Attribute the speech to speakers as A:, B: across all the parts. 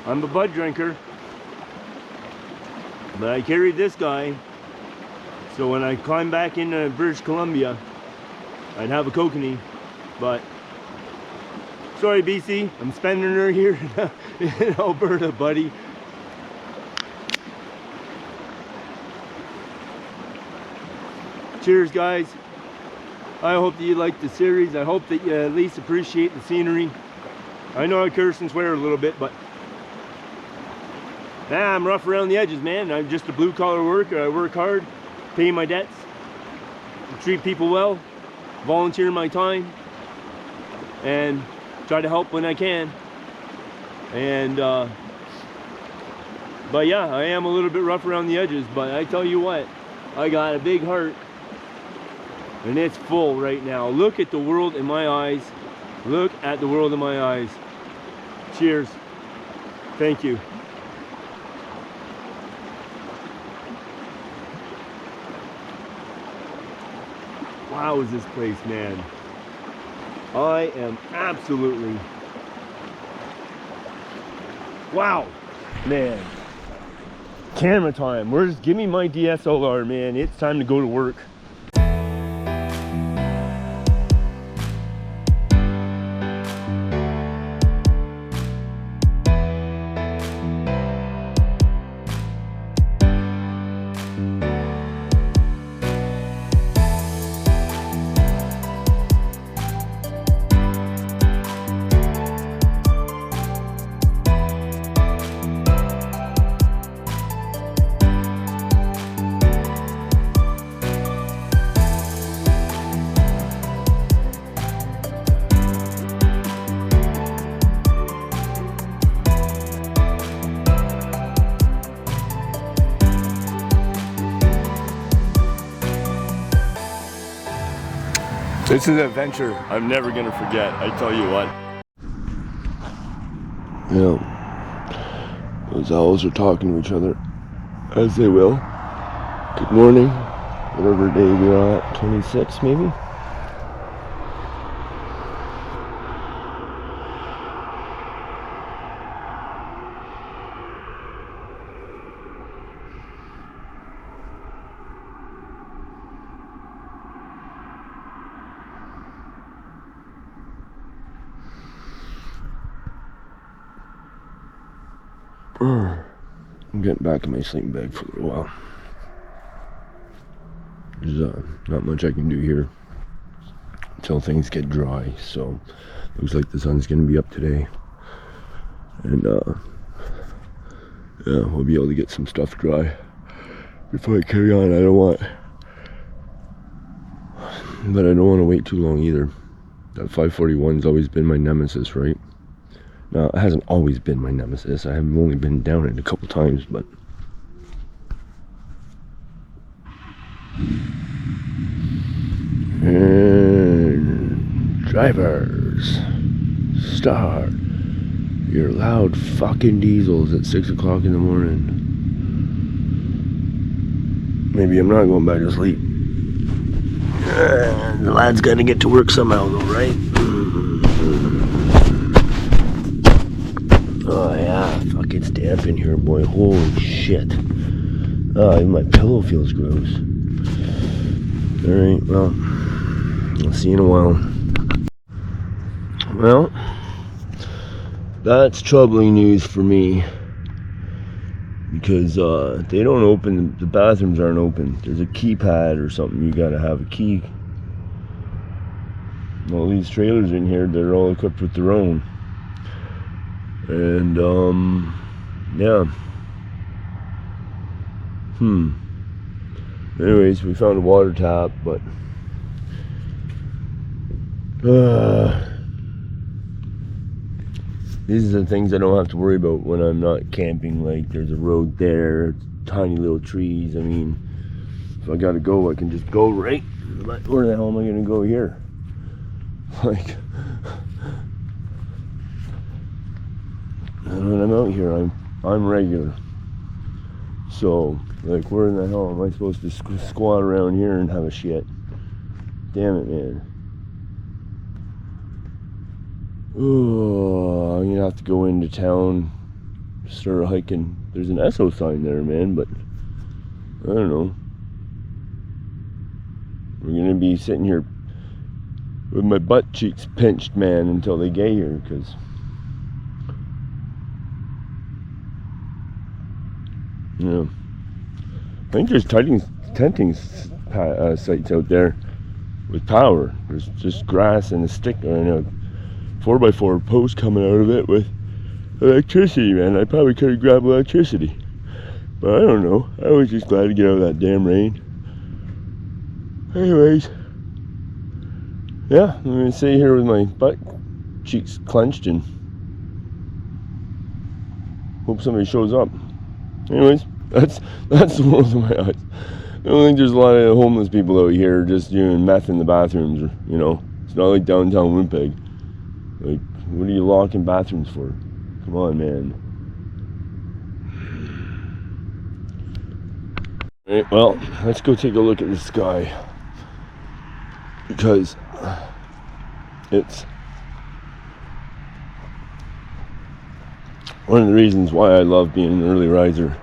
A: I'm a bud drinker, but I carried this guy, so when I climb back into British Columbia, I'd have a kokanee. But sorry, BC, I'm spending her here in Alberta, buddy. Cheers, guys. I hope that you liked the series. I hope that you at least appreciate the scenery. I know I curse and swear a little bit, but I'm rough around the edges, man. I'm just a blue-collar worker. I work hard, pay my debts, treat people well, volunteer my time, and try to help when I can. And but yeah, I am a little bit rough around the edges, but I tell you what, I got a big heart. And it's full right now. Look at the world in my eyes. Look at the world in my eyes. Cheers. Thank you. Wow, is this place, man. I am absolutely... Wow, man. Camera time. Give me my DSLR, man. It's time to go to work. This is an adventure I'm never gonna forget, I tell you what. Yeah, those owls are talking to each other, as they will. Good morning, whatever day we are at, 26 maybe? I'm getting back in my sleeping bag for a little while. There's not much I can do here until things get dry, so looks like the sun's gonna be up today, and yeah, we'll be able to get some stuff dry before I carry on. But I don't want to wait too long either. That 541's always been my nemesis, right? Now, it hasn't always been my nemesis. I have only been down it a couple times, but... And drivers, start your loud fucking diesels at 6 o'clock in the morning. Maybe I'm not going back to sleep. The lad's gotta get to work somehow though, right? Oh yeah, fuck, it's damp in here, boy. Holy shit. Oh, even my pillow feels gross. Alright, well, I'll see you in a while. Well, that's troubling news for me. Because they don't open, the bathrooms aren't open. There's a keypad or something, you gotta have a key. All these trailers in here, they're all equipped with their own. And yeah. Anyways, we found a water tap, but these are the things I don't have to worry about when I'm not camping. Like, there's a road there, tiny little trees. I mean, if I gotta go, I can just go, right? But where the hell am I gonna go here? Like, when I'm out here, I'm regular. So, like, where in the hell am I supposed to squat around here and have a shit? Damn it, man. Oh, I'm gonna have to go into town started hiking. There's an Esso sign there, man, but I don't know. We're gonna be sitting here with my butt cheeks pinched, man, until they get here, because you know, I think there's tenting sites out there with power. There's just grass and a stick and a 4x4 post coming out of it with electricity, man. I probably could have grabbed electricity, but I don't know. I was just glad to get out of that damn rain. Anyways, yeah, I'm gonna sit here with my butt cheeks clenched and hope somebody shows up. Anyways, that's the world of my eyes. I don't think there's a lot of homeless people out here just doing meth in the bathrooms, or, you know, it's not like downtown Winnipeg. Like, what are you locking bathrooms for? Come on, man. Alright, well, let's go take a look at the sky, because it's one of the reasons why I love being an early riser.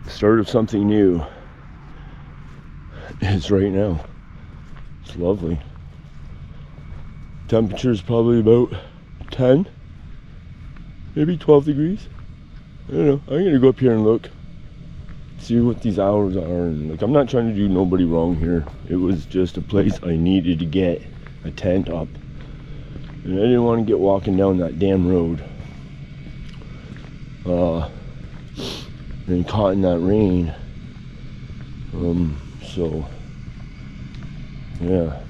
A: Start of something new is right now. It's lovely. Temperature's probably about 10, maybe 12 degrees. I don't know. I'm gonna go up here and look, see what these hours are. And like, I'm not trying to do nobody wrong here. It was just a place I needed to get a tent up, and I didn't want to get walking down that damn road and caught in that rain. So yeah.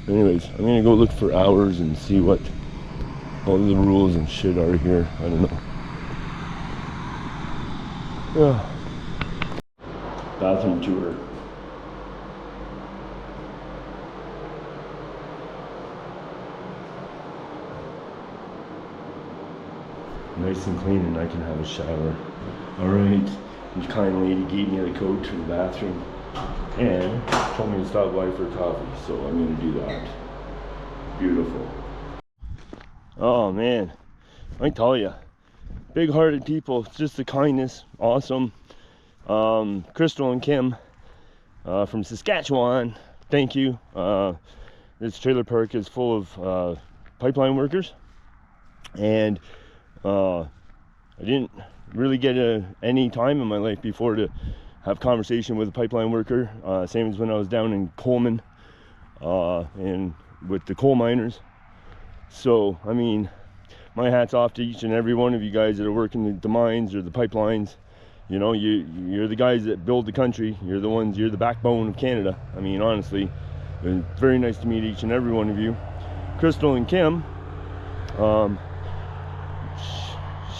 A: Anyways, I'm gonna go look for hours and see what all the rules and shit are here. I don't know. Yeah. Bathroom tour. Nice and clean, and I can have a shower. Alright, the kind lady gave me the code to the bathroom and told me to stop by for coffee, so I'm gonna do that. Beautiful. Oh man, I tell you, big-hearted people, just the kindness, awesome. Crystal and Kim from Saskatchewan, thank you. This trailer park is full of pipeline workers, and I didn't really get any time in my life before to have conversation with a pipeline worker, same as when I was down in Coleman and with the coal miners. So I mean, my hat's off to each and every one of you guys that are working the mines or the pipelines. You know, you're the guys that build the country. You're the backbone of Canada. I mean, honestly, it's very nice to meet each and every one of you. Crystal and Kim,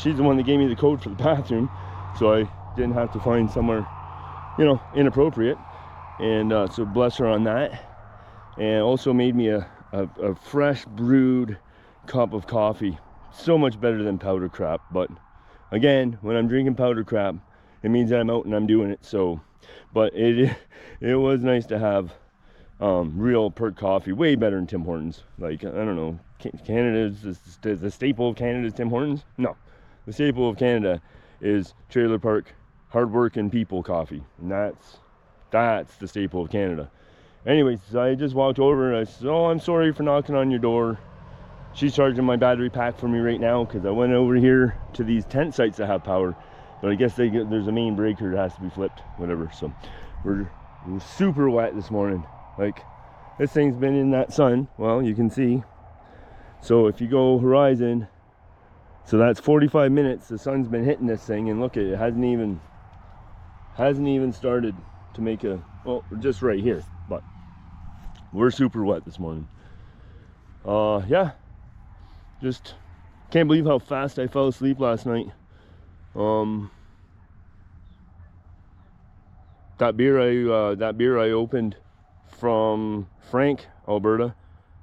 A: she's the one that gave me the code for the bathroom, so I didn't have to find somewhere, you know, inappropriate. And so bless her on that. And also made me a fresh brewed cup of coffee. So much better than powder crap. But again, when I'm drinking powder crap, it means that I'm out and I'm doing it. So, but it was nice to have real perk coffee, way better than Tim Hortons. Like, I don't know, Canada's the staple of Canada is Tim Hortons? No, the staple of Canada is trailer park hardworking people coffee, and that's the staple of Canada. Anyways, I just walked over and I said, oh, I'm sorry for knocking on your door. She's charging my battery pack for me right now because I went over here to these tent sites that have power, but I guess there's a main breaker that has to be flipped, whatever. So we're super wet this morning. Like, this thing's been in that sun, well, you can see. So if you go horizon, so that's 45 minutes the sun's been hitting this thing, and look at it, hasn't even started to make a, well, just right here, but we're super wet this morning. Yeah, just can't believe how fast I fell asleep last night. That beer I opened from Frank, Alberta,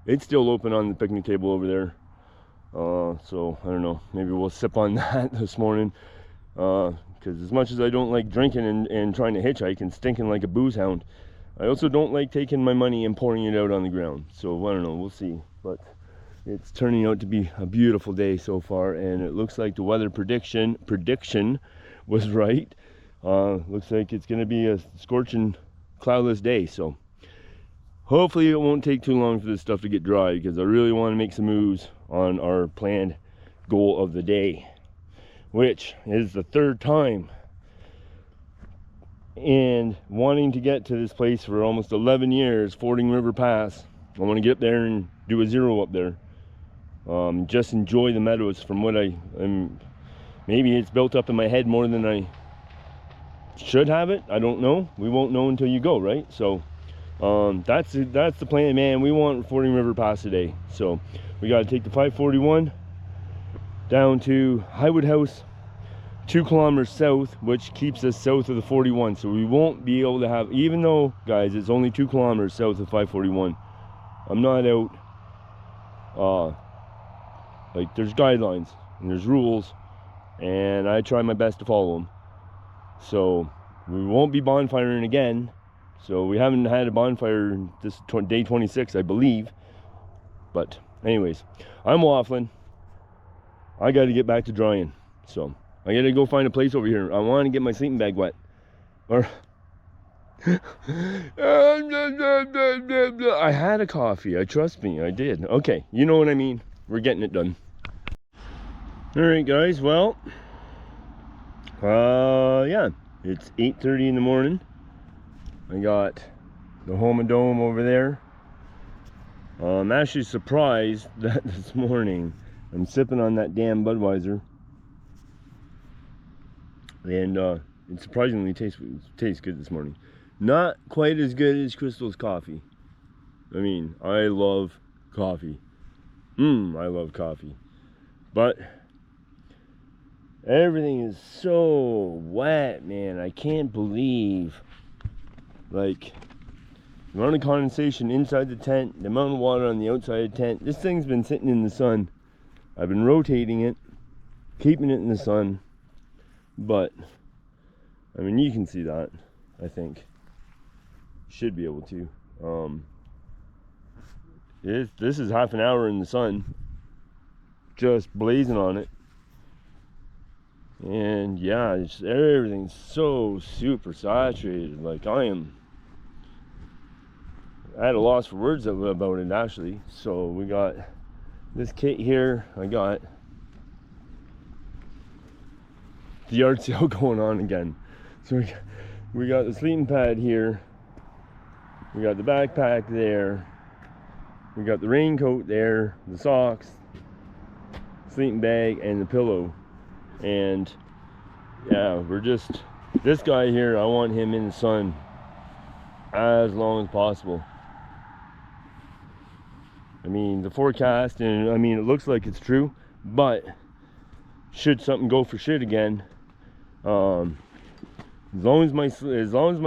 A: it's still open on the picnic table over there. So I don't know, maybe we'll sip on that this morning. because as much as I don't like drinking and trying to hitchhike and stinking like a booze hound, I also don't like taking my money and pouring it out on the ground. So I don't know, we'll see. But it's turning out to be a beautiful day so far, and it looks like the weather prediction was right. Looks like it's going to be a scorching, cloudless day. So hopefully it won't take too long for this stuff to get dry, because I really want to make some moves on our planned goal of the day, which is the third time and wanting to get to this place for almost 11 years, Fording River Pass. I want to get up there and do a zero up there. Just enjoy the meadows from what maybe it's built up in my head more than I should have it. I don't know. We won't know until you go, right? So that's the plan, man. We want Fording River Pass today. So we got to take the 541 down to Highwood House, 2 kilometers south, which keeps us south of the 41. So we won't be able to have, even though, guys, it's only 2 kilometers south of 541, I'm not out. Like, there's guidelines and there's rules, and I try my best to follow them. So we won't be bonfiring again. So we haven't had a bonfire this day 26, I believe. But anyways, I'm waffling. I got to get back to drying. So I got to go find a place over here. I want to get my sleeping bag wet. Or I had a coffee. Trust me, I did. Okay, you know what I mean. We're getting it done. All right, guys. Well, yeah, it's 8:30 in the morning. I got the Home and Dome over there. I'm actually surprised that this morning I'm sipping on that damn Budweiser, and it surprisingly tastes good this morning. Not quite as good as Crystal's coffee. I mean, I love coffee. I love coffee. But everything is so wet, man. I can't believe, like, the amount of condensation inside the tent, the amount of water on the outside of the tent. This thing's been sitting in the sun. I've been rotating it, keeping it in the sun. But, I mean, you can see that, I think. Should be able to. This is half an hour in the sun, just blazing on it. And yeah, everything's so super saturated. Like, I am at a loss for words about it, actually. So we got this kit here. I got the yard sale going on again. So we got the sleeping pad here. We got the backpack there. We got the raincoat there, the socks, sleeping bag, and the pillow. And yeah, this guy here, I want him in the sun as long as possible. I mean, the forecast, and I mean, it looks like it's true, but should something go for shit again, as long as my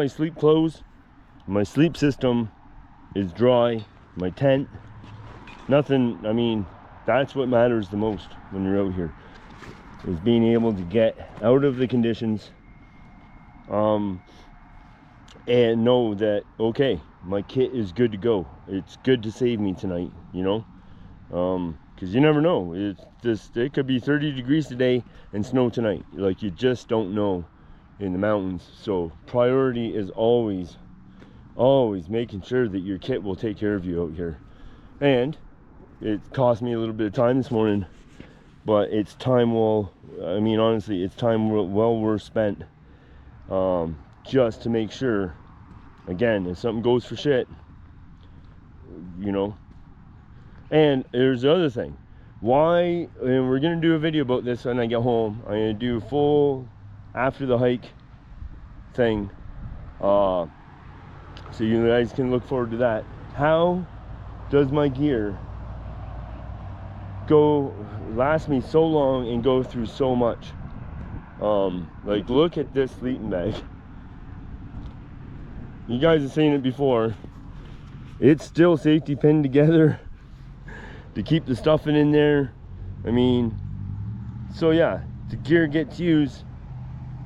A: sleep clothes, my sleep system is dry, my tent, nothing, I mean, that's what matters the most when you're out here, is being able to get out of the conditions, and know that, okay, my kit is good to go. It's good to save me tonight, you know, because you never know. It could be 30 degrees today and snow tonight. Like, you just don't know in the mountains. So priority is always making sure that your kit will take care of you out here. And it cost me a little bit of time this morning, but it's time honestly, it's time well worth spent, just to make sure, again, if something goes for shit, you know. And there's the other thing, and we're gonna do a video about this when I get home. I'm gonna do a full after the hike thing, so you guys can look forward to that. How does my gear last me so long and go through so much? Like, look at this sleeping bag. You guys have seen it before. It's still safety pinned together to keep the stuffing in there. I mean, so yeah, the gear gets used,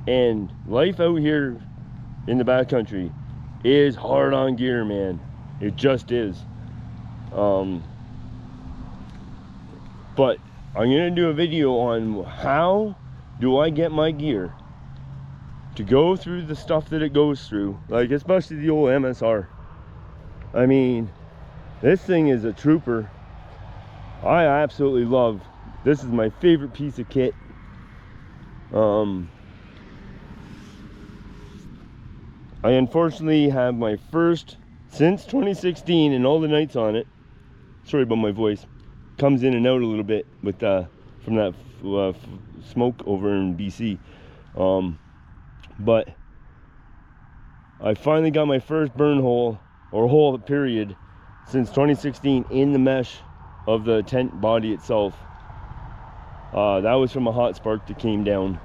A: And life out here in the backcountry is hard on gear, man. It just is. But I'm gonna do a video on how do I get my gear to go through the stuff that it goes through, like especially the old MSR. I mean, this thing is a trooper. I absolutely love. This is my favorite piece of kit. I unfortunately have my first since 2016, and all the nights on it. Sorry about my voice. Comes in and out a little bit with from that smoke over in BC. But I finally got my first burn hole, or hole period, since 2016 in the mesh of the tent body itself. That was from a hot spark that came down.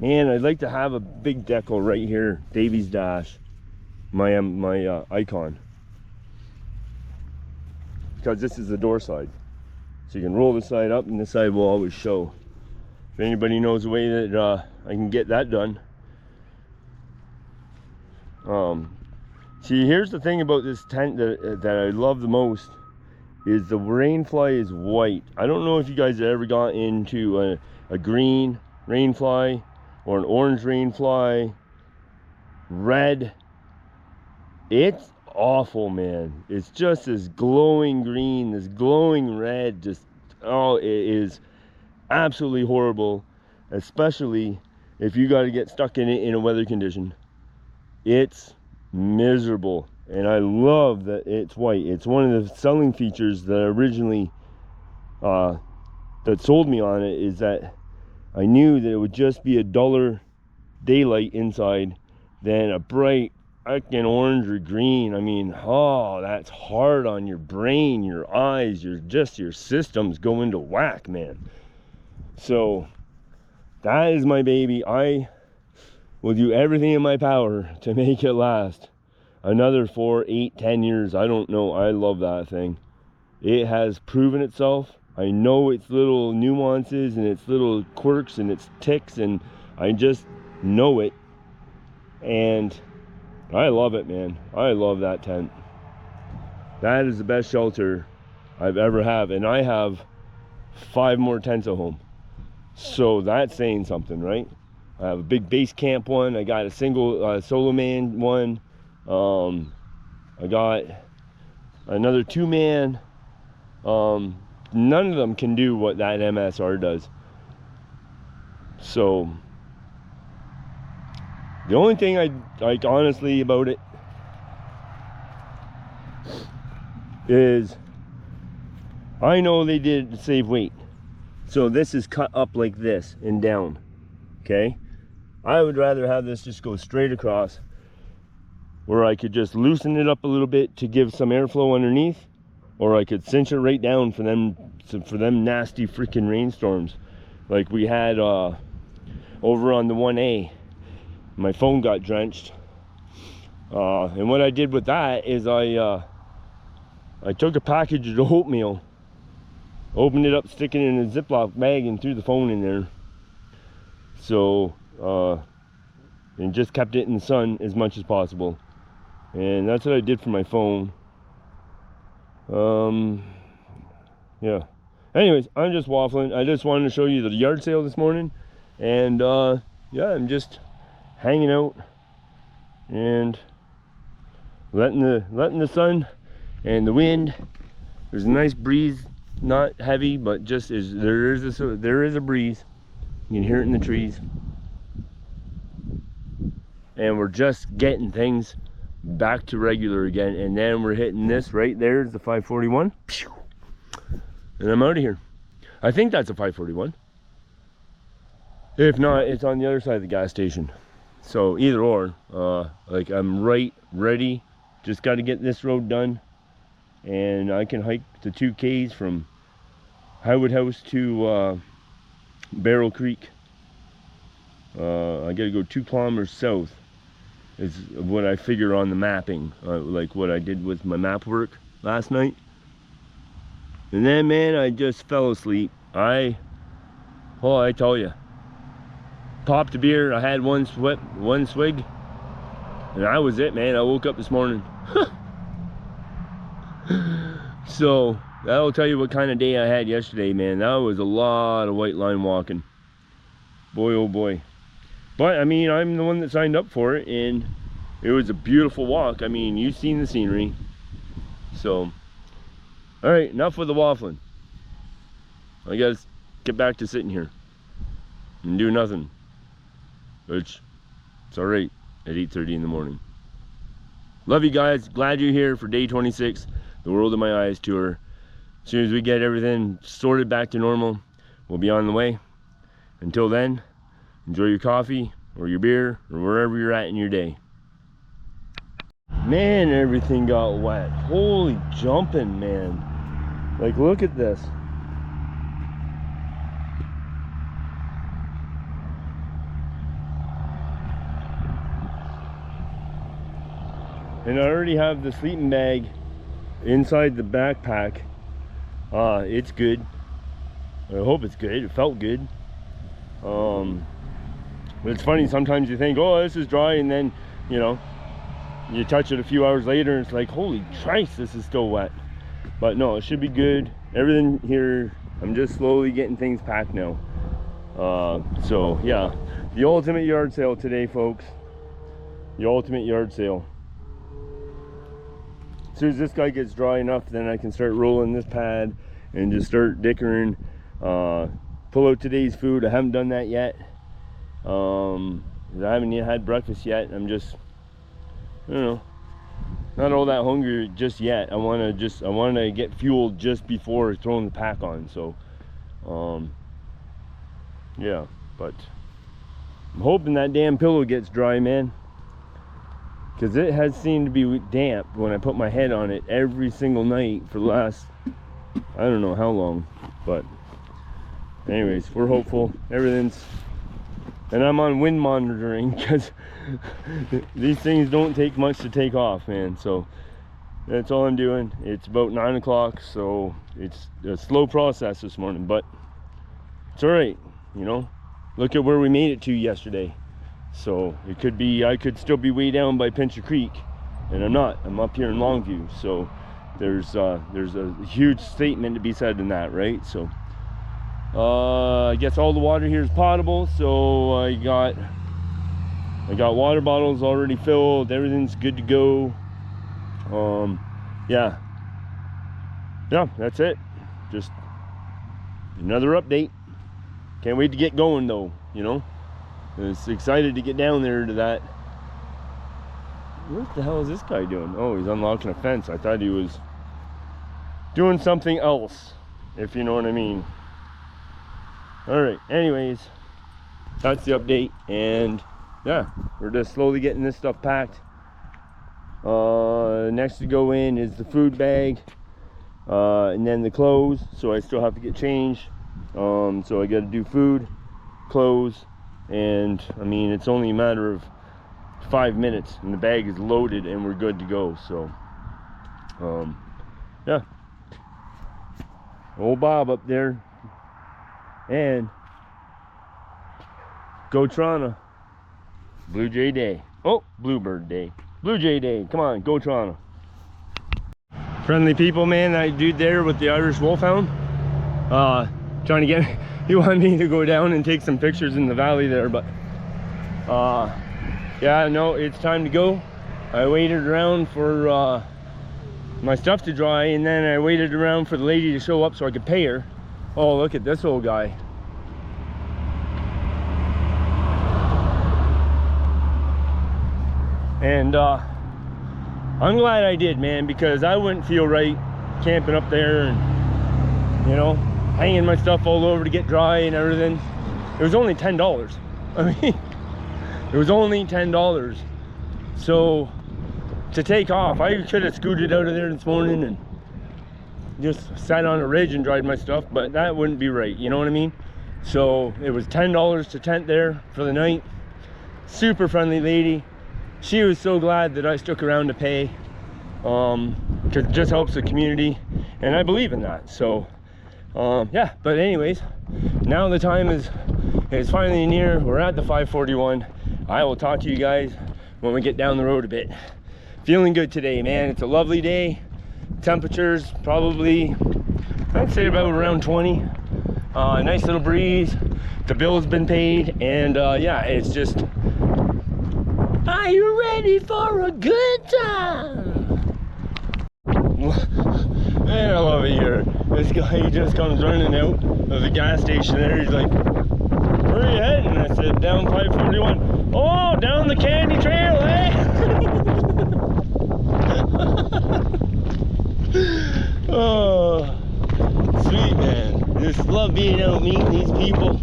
A: Man, I'd like to have a big decal right here, Davy's Dash, my icon, because this is the door side, so you can roll this side up and this side will always show. If anybody knows a way that I can get that done. See, here's the thing about this tent that I love the most, is the rainfly is white. I don't know if you guys have ever got into a green rainfly or an orange rainfly, red. It's awful, man. It's just this glowing green, this glowing red, just, oh, it is absolutely horrible, especially if you got to get stuck in it in a weather condition. It's miserable, and I love that it's white. It's one of the selling features that originally that sold me on it, is that I knew that it would just be a duller daylight inside than a bright fucking orange or green. I mean, oh, that's hard on your brain, your eyes, your systems go into whack, man. So that is my baby. I will do everything in my power to make it last another 4, 8, 10 years. I don't know. I love that thing. It has proven itself. I know its little nuances and its little quirks and its ticks, and I just know it. And I love it, man. I love that tent. That is the best shelter I've ever had, and I have 5 more tents at home. So that's saying something, right? I have a big base camp one. I got a single solo man one. I got another 2-man. None of them can do what that MSR does. So the only thing I like honestly about it is I know they did it to save weight. So this is cut up like this and down. Okay? I would rather have this just go straight across, where I could just loosen it up a little bit to give some airflow underneath, or I could cinch it right down for them nasty freaking rainstorms like we had over on the 1A. My phone got drenched, and what I did with that is I took a package of oatmeal, opened it up, stick it in a Ziploc bag, and threw the phone in there. So and just kept it in the sun as much as possible, and that's what I did for my phone. Yeah, anyways, I'm just waffling. I just wanted to show you the yard sale this morning, and yeah, I'm just hanging out and letting the sun and the wind. There's a nice breeze, not heavy, but just there is a breeze. You can hear it in the trees, and we're just getting things back to regular again. And then we're hitting this right there is the 541, and I'm out of here. I think that's a 541. If not, it's on the other side of the gas station. So either or, like I'm right ready. Just got to get this road done, and I can hike the 2Ks from Highwood House to Baril Creek. I got to go 2 kilometers south is what I figure on the mapping, like what I did with my map work last night. And then, man, I just fell asleep. I tell you, popped a beer. I had one swig, and that was it, man. I woke up this morning. So that'll tell you what kind of day I had yesterday, man. That was a lot of white line walking. Boy, oh boy. But I mean, I'm the one that signed up for it, and it was a beautiful walk. I mean, you've seen the scenery. So, all right, enough with the waffling. I gotta get back to sitting here and do nothing, which it's all right at 8:30 in the morning. Love you guys. Glad you're here for day 26, the World in My Eyes tour. As soon as we get everything sorted back to normal, we'll be on the way. Until then, enjoy your coffee or your beer or wherever you're at in your day. Man, everything got wet. Holy jumping, man. Like, look at this. And I already have the sleeping bag inside the backpack. It's good. I hope it's good. It felt good. But it's funny, sometimes you think, oh, this is dry, and then, you know, you touch it a few hours later and it's like, holy Christ, this is still wet. But no, it should be good. Everything here, I'm just slowly getting things packed now. So yeah, the ultimate yard sale today, folks. The ultimate yard sale. As soon as this guy gets dry enough, then I can start rolling this pad and just start dickering. Pull out today's food. I haven't done that yet. I haven't even had breakfast yet. I'm just, you know, not all that hungry just yet. I want to get fueled just before throwing the pack on. So yeah, but I'm hoping that damn pillow gets dry, man, because it has seemed to be damp when I put my head on it every single night for the last, I don't know how long. But anyways, we're hopeful. Everything's, and I'm on wind monitoring because these things don't take much to take off, man. So that's all I'm doing. It's about 9 o'clock, so it's a slow process this morning, but it's all right. You know, look at where we made it to yesterday. So it could be, I could still be way down by Pincher Creek, and I'm not. I'm up here in Longview. So there's a huge statement to be said in that, right? So I guess all the water here is potable, so I got water bottles already filled. Everything's good to go. Yeah, that's it. Just another update. Can't wait to get going though, you know. It's excited to get down there to that. What the hell is this guy doing? Oh, he's unlocking a fence. I thought he was doing something else, if you know what I mean. All right, anyways, that's the update. And yeah, we're just slowly getting this stuff packed. Next to go in is the food bag, and then the clothes. So I still have to get changed. So I got to do food, clothes, and I mean, it's only a matter of 5 minutes and the bag is loaded and we're good to go. So yeah, old Bob up there, and go Toronto. Blue Jay Day. Oh, Bluebird Day. Blue Jay Day. Come on, go Toronto. Friendly people, man. That dude there with the Irish Wolfhound, trying to get, he wanted me to go down and take some pictures in the valley there, but yeah, no, it's time to go. I waited around for my stuff to dry, and then I waited around for the lady to show up so I could pay her. Oh, look at this old guy. And I'm glad I did, man, because I wouldn't feel right camping up there and, you know, hanging my stuff all over to get dry and everything. It was only $10. I mean, it was only $10. So to take off, I could have scooted out of there this morning and just sat on a ridge and dried my stuff, but that wouldn't be right, you know what I mean? So it was $10 to tent there for the night. Super friendly lady. She was so glad that I stuck around to pay, because it just helps the community, and I believe in that. So yeah, but anyways, now the time is finally near. We're at the 541. I will talk to you guys when we get down the road a bit. Feeling good today, man. It's a lovely day. Temperatures probably, I'd say about around 20. Nice little breeze. The bill's been paid, and yeah, it's just, are you ready for a good time? Man, I love it here. This guy just comes running out of the gas station there. He's like, where are you heading? I said, down 541. Oh, down the candy trail, eh? Oh, sweet, man. Just love being out meeting these people.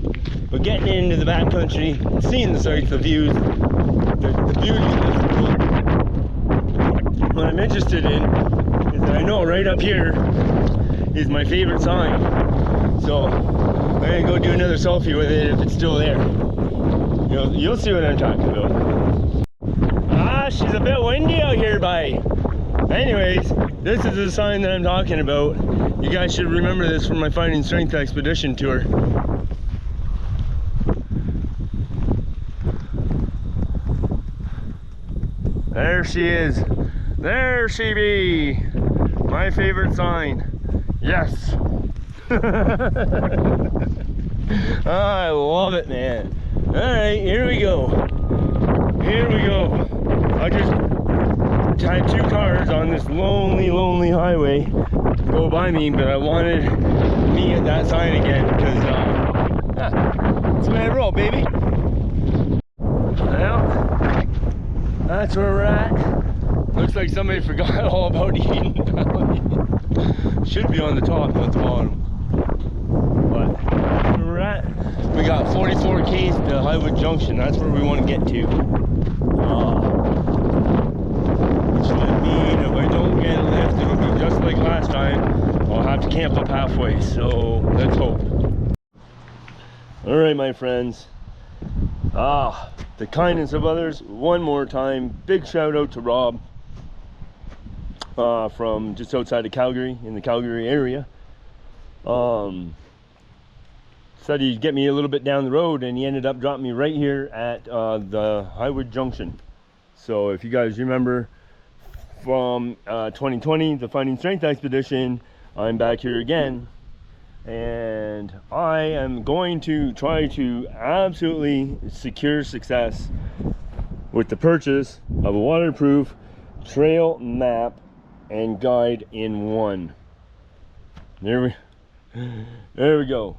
A: We're getting into the backcountry, seeing the sights, the views, the beauty of this world. What I'm interested in is that I know right up here is my favorite sign. So I'm gonna go do another selfie with it if it's still there. You'll see what I'm talking about. Ah, she's a bit windy out here, bye. Anyways, this is the sign that I'm talking about. You guys should remember this from my Finding Strength expedition tour. There she is. There she be. My favorite sign. Yes. I love it, man. All right, here we go. Here we go. I just had two cars on this lonely highway go by me, but I wanted me at that sign again because yeah, that's the way I roll, baby. Well, that's where we're at. Looks like somebody forgot all about Eden Valley. Should be on the top, not the bottom. But that's where we're at. We got 44 Ks to Highwood Junction. That's where we want to get to. Which would mean if I don't get a lift, it'll be just like last time. I'll have to camp up halfway. So let's hope. All right, my friends. The kindness of others. One more time, big shout out to Rob from just outside of Calgary, in the Calgary area. Said he'd get me a little bit down the road, and he ended up dropping me right here at the Highwood Junction. So if you guys remember from 2020, the Finding Strength expedition, I'm back here again, and I am going to try to absolutely secure success with the purchase of a waterproof trail map and guide in one. There we go.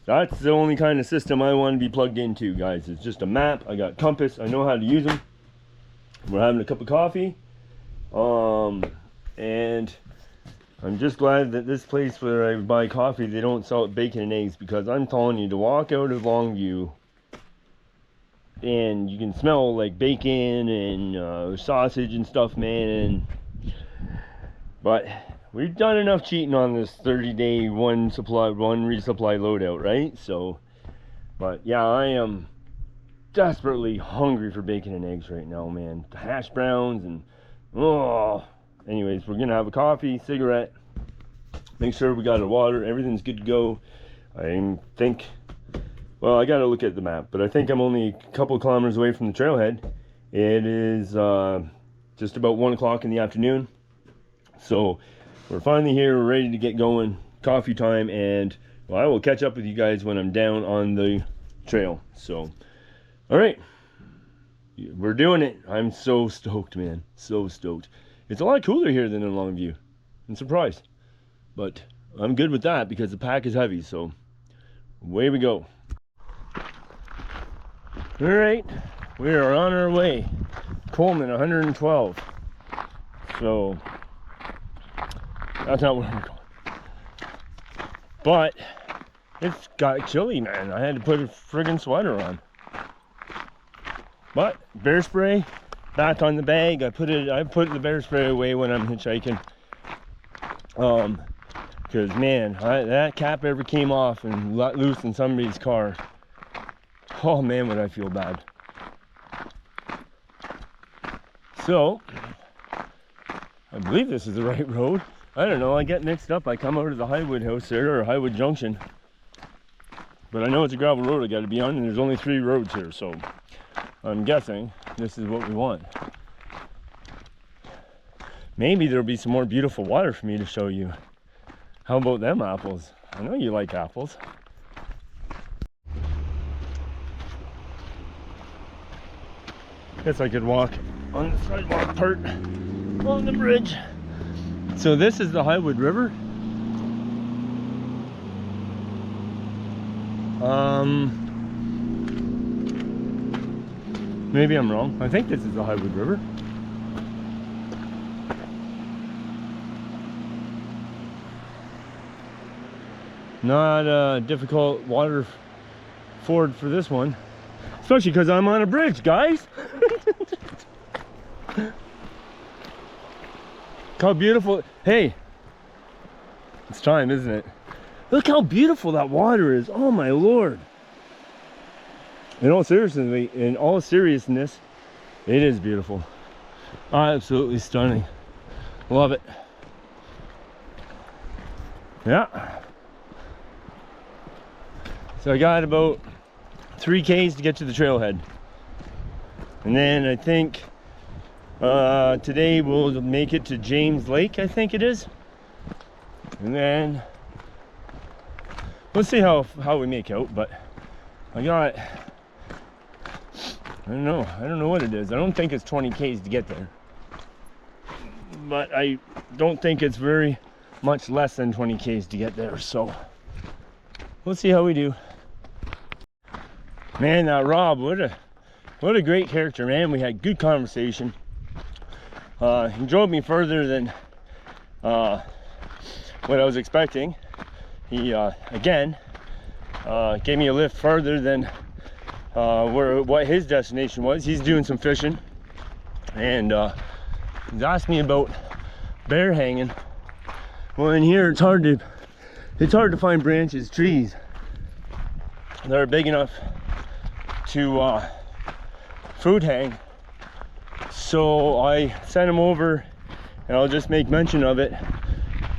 A: That's the only kind of system I want to be plugged into, guys. It's just a map. I got compass. I know how to use them. We're having a cup of coffee, and I'm just glad that this place where I buy coffee, they don't sell bacon and eggs, because I'm telling you, to walk out of Longview and you can smell like bacon and sausage and stuff, man. But we've done enough cheating on this 30-day one resupply loadout, right? So, but yeah, I am desperately hungry for bacon and eggs right now, man. Hash browns and anyways, we're gonna have a coffee, cigarette, make sure we got our water, everything's good to go. I think, well, I gotta look at the map, but I think I'm only a couple of kilometers away from the trailhead. It is just about 1 o'clock in the afternoon. So we're finally here, we're ready to get going, coffee time, and well, I will catch up with you guys when I'm down on the trail. So, all right, we're doing it. I'm so stoked, man, so stoked. It's a lot cooler here than in Longview. I'm surprised, but I'm good with that because the pack is heavy, so away we go. All right, we are on our way. Coleman 112. So that's not where we're going. But it's got chilly, man. I had to put a friggin' sweater on. But bear spray back on the bag. I put the bear spray away when I'm hitchhiking. Because man, that cap ever came off and let loose in somebody's car, oh man, would I feel bad. I believe this is the right road. I don't know, I get mixed up. I come out of the Highwood house there, or Highwood Junction. But I know it's a gravel road I gotta be on, and there's only 3 roads here, so I'm guessing this is what we want. Maybe there'll be some more beautiful water for me to show you. How about them apples? I know you like apples. Guess I could walk on the sidewalk part along the bridge. So this is the Highwood River. Maybe I'm wrong. I think this is the Highwood River. Not a difficult water ford for this one, especially because I'm on a bridge, guys. Look how beautiful. Hey, it's time, isn't it? Look how beautiful that water is. Oh my Lord. In all seriousness, it is beautiful. Absolutely stunning. Love it. Yeah. So I got about 3 Ks to get to the trailhead. And then I think today we'll make it to James Lake, I think it is. And then let's see how we make out, but I got, I don't know what it is. I don't think it's 20 Ks to get there. But I don't think it's very much less than 20 Ks to get there, so let's see how we do. Man, that Rob, what a great character, man. We had good conversation. He drove me further than what I was expecting. He again gave me a lift further than what his destination was. He's doing some fishing, and he's asked me about bear hanging. Well, in here it's hard to find branches, trees that are big enough to fruit hang. So I sent him over, and I'll just make mention of it,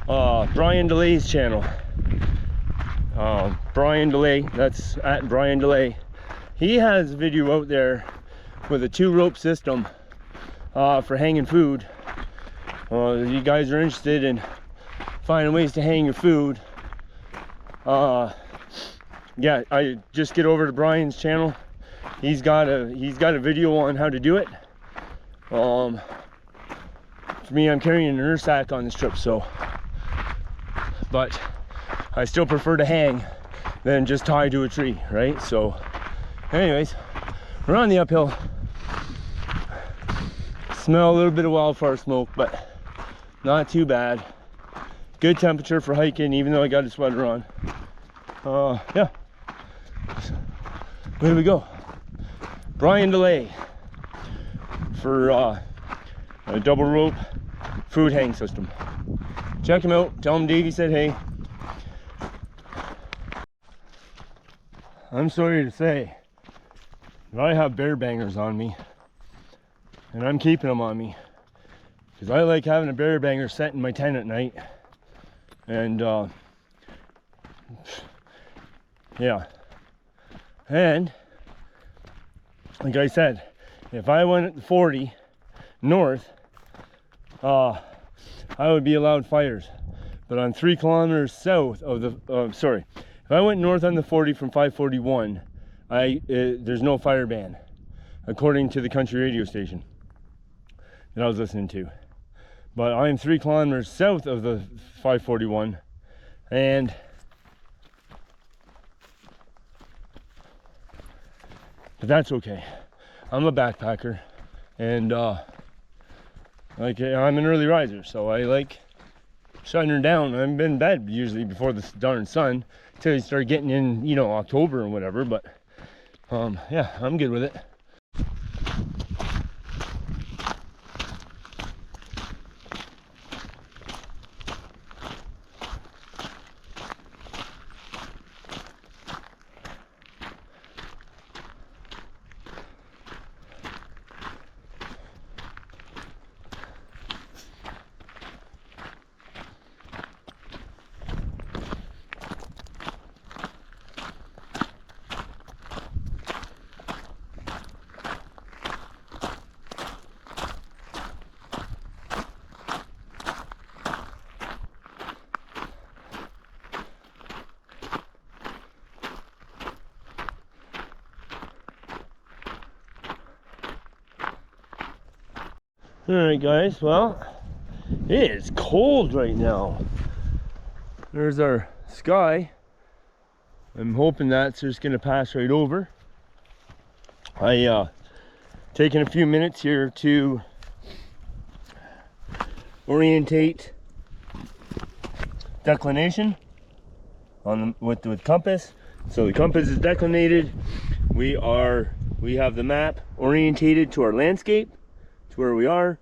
A: Brian DeLay's channel. Brian DeLay, that's at Brian DeLay. He has a video out there with a 2-rope system for hanging food. You guys are interested in finding ways to hang your food, yeah, I just get over to Brian's channel. He's got a video on how to do it. For me, I'm carrying an earth sack on this trip, so, but I still prefer to hang than just tie to a tree, right? So anyways, we're on the uphill. Smell a little bit of wildfire smoke, but not too bad. Good temperature for hiking, even though I got a sweater on. Yeah, where do we go? Brian DeLay for a double rope food hang system. Check him out. Tell him Davey said hey. I'm sorry to say, but I have bear bangers on me, and I'm keeping them on me because I like having a bear banger set in my tent at night. And yeah, and like I said, if I went at the 40 north, I would be allowed fires. But on 3 kilometers south of the, sorry, if I went north on the 40 from 541, there's no fire ban, according to the country radio station that I was listening to. But I'm 3 kilometers south of the 541, and but that's okay. I'm a backpacker, and like I'm an early riser, so I like shutting her down. I'm in bed usually before the darn sun until you start getting in, you know, October and whatever. But yeah, I'm good with it. Alright guys, well, it is cold right now. There's our sky. I'm hoping that's just gonna pass right over. Taking a few minutes here to orientate declination on with compass. So the compass is declinated. We have the map orientated to our landscape, to where we are.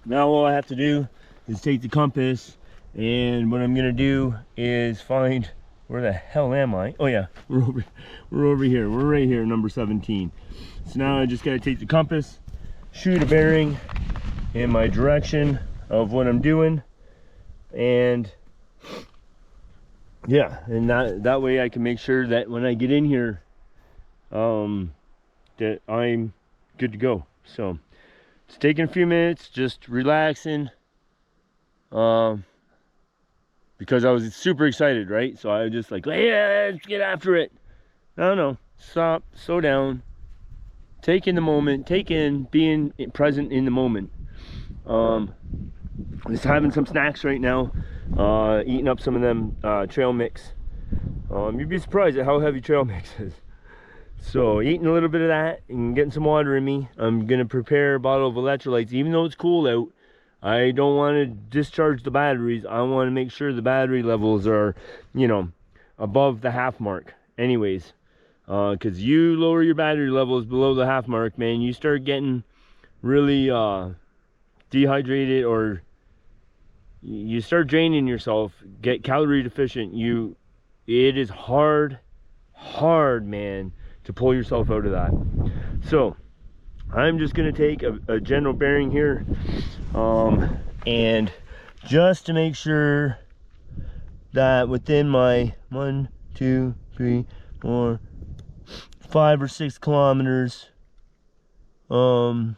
A: Now all I have to do is take the compass, and what I'm gonna do is find, where the hell am I? Oh yeah, we're over here. We're right here, number 17. So now I just gotta take the compass, shoot a bearing in my direction of what I'm doing, and yeah, and that way I can make sure that when I get in here, that I'm good to go. So it's taking a few minutes, just relaxing, because I was super excited, right? So I was just like, yeah, let's get after it. No, stop, slow down, take in the moment, being present in the moment. Just having some snacks right now, eating up some of them trail mix. You'd be surprised at how heavy trail mix is. So eating a little bit of that and getting some water in me. I'm gonna prepare a bottle of electrolytes. Even though it's cool out, I don't want to discharge the batteries. I want to make sure the battery levels are, you know, above the half mark anyways, because you lower your battery levels below the half mark, man, you start getting really dehydrated, or you start draining yourself, get calorie deficient. It is hard, man, to pull yourself out of that. So I'm just going to take a general bearing here, and just to make sure that within my 1, 2, 3, 4, 5 or 6 kilometers, I'm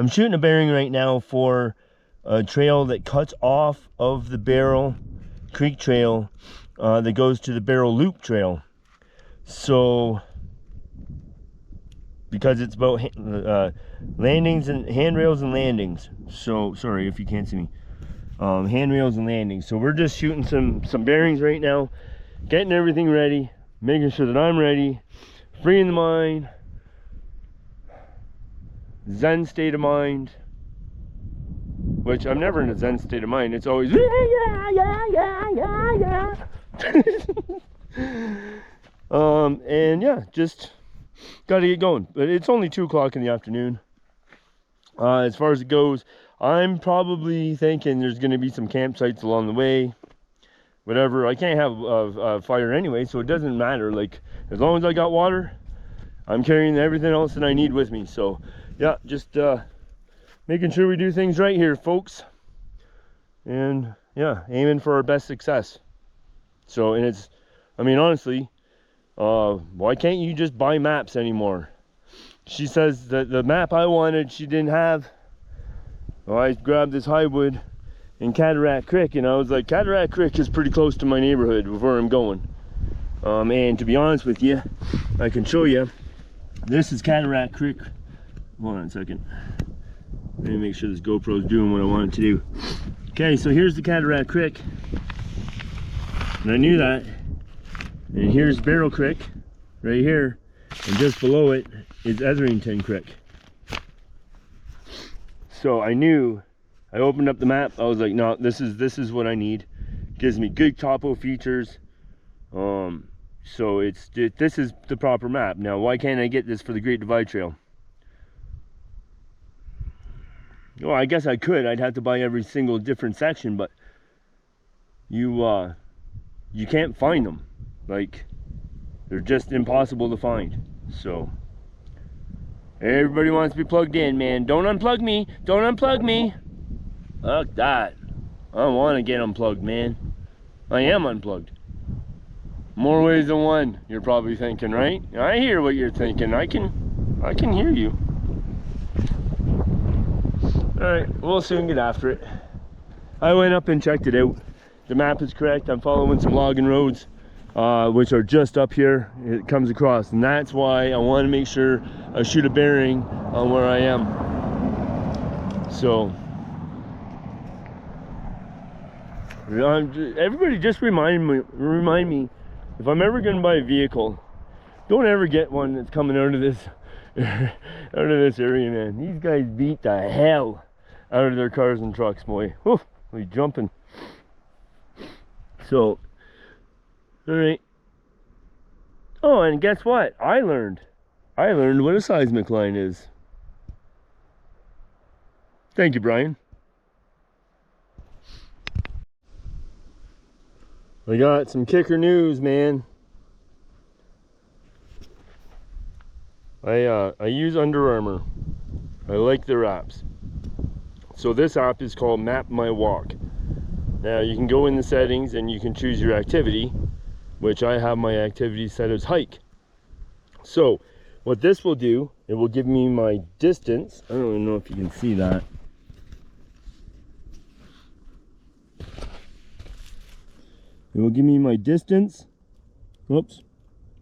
A: shooting a bearing right now for a trail that cuts off of the Baril Creek trail, that goes to the Baril Loop trail. So because it's about landings and handrails and landings. So sorry if you can't see me. Handrails and landings. So we're just shooting some bearings right now, getting everything ready, making sure that I'm ready, freeing the mind, Zen state of mind, which I'm never in a Zen state of mind. It's always and yeah, just got to get going. But it's only 2 o'clock in the afternoon. As far as it goes, I'm probably thinking there's going to be some campsites along the way, whatever. I can't have a fire anyway, so it doesn't matter. Like, as long as I got water, I'm carrying everything else that I need with me. So yeah, just making sure we do things right here, folks, and yeah, aiming for our best success. So, and it's, I mean, honestly, why can't you just buy maps anymore? She says that the map I wanted, she didn't have. Well, I grabbed this Highwood in Cataract Creek, and I was like, Cataract Creek is pretty close to my neighborhood of where I'm going. And to be honest with you, I can show you. This is Cataract Creek. Hold on a second. Let me make sure this GoPro is doing what I want it to do. Okay, so here's the Cataract Creek, and I knew that. And here's Baril Creek, right here, and just below it is Etherington Creek. So I knew. I opened up the map. I was like, no, this is what I need. Gives me good topo features. So this is the proper map. Now, why can't I get this for the Great Divide Trail? Well, I guess I could. I'd have to buy every single different section, but you can't find them. Like, they're just impossible to find. So everybody wants to be plugged in, man. Don't unplug me. Don't unplug me. Fuck that. I don't want to get unplugged, man. I am unplugged. More ways than one, you're probably thinking, right? I hear what you're thinking. I can hear you. Alright, we'll soon get after it. I went up and checked it out. The map is correct. I'm following some logging roads, which are just up here. It comes across, and that's why I want to make sure I shoot a bearing on where I am. So everybody just remind me if I'm ever gonna buy a vehicle, don't ever get one that's coming out of this area, man. These guys beat the hell out of their cars and trucks, boy. Whew, we jumping. So, all right. Oh, and guess what? I learned what a seismic line is. Thank you, Brian. I got some kicker news, man. I use Under Armour. I like their apps. So this app is called Map My Walk. Now you can go in the settings and you can choose your activity, which I have my activity set as hike. So what this will do, it will give me my distance. I don't even know if you can see that. It will give me my distance, whoops,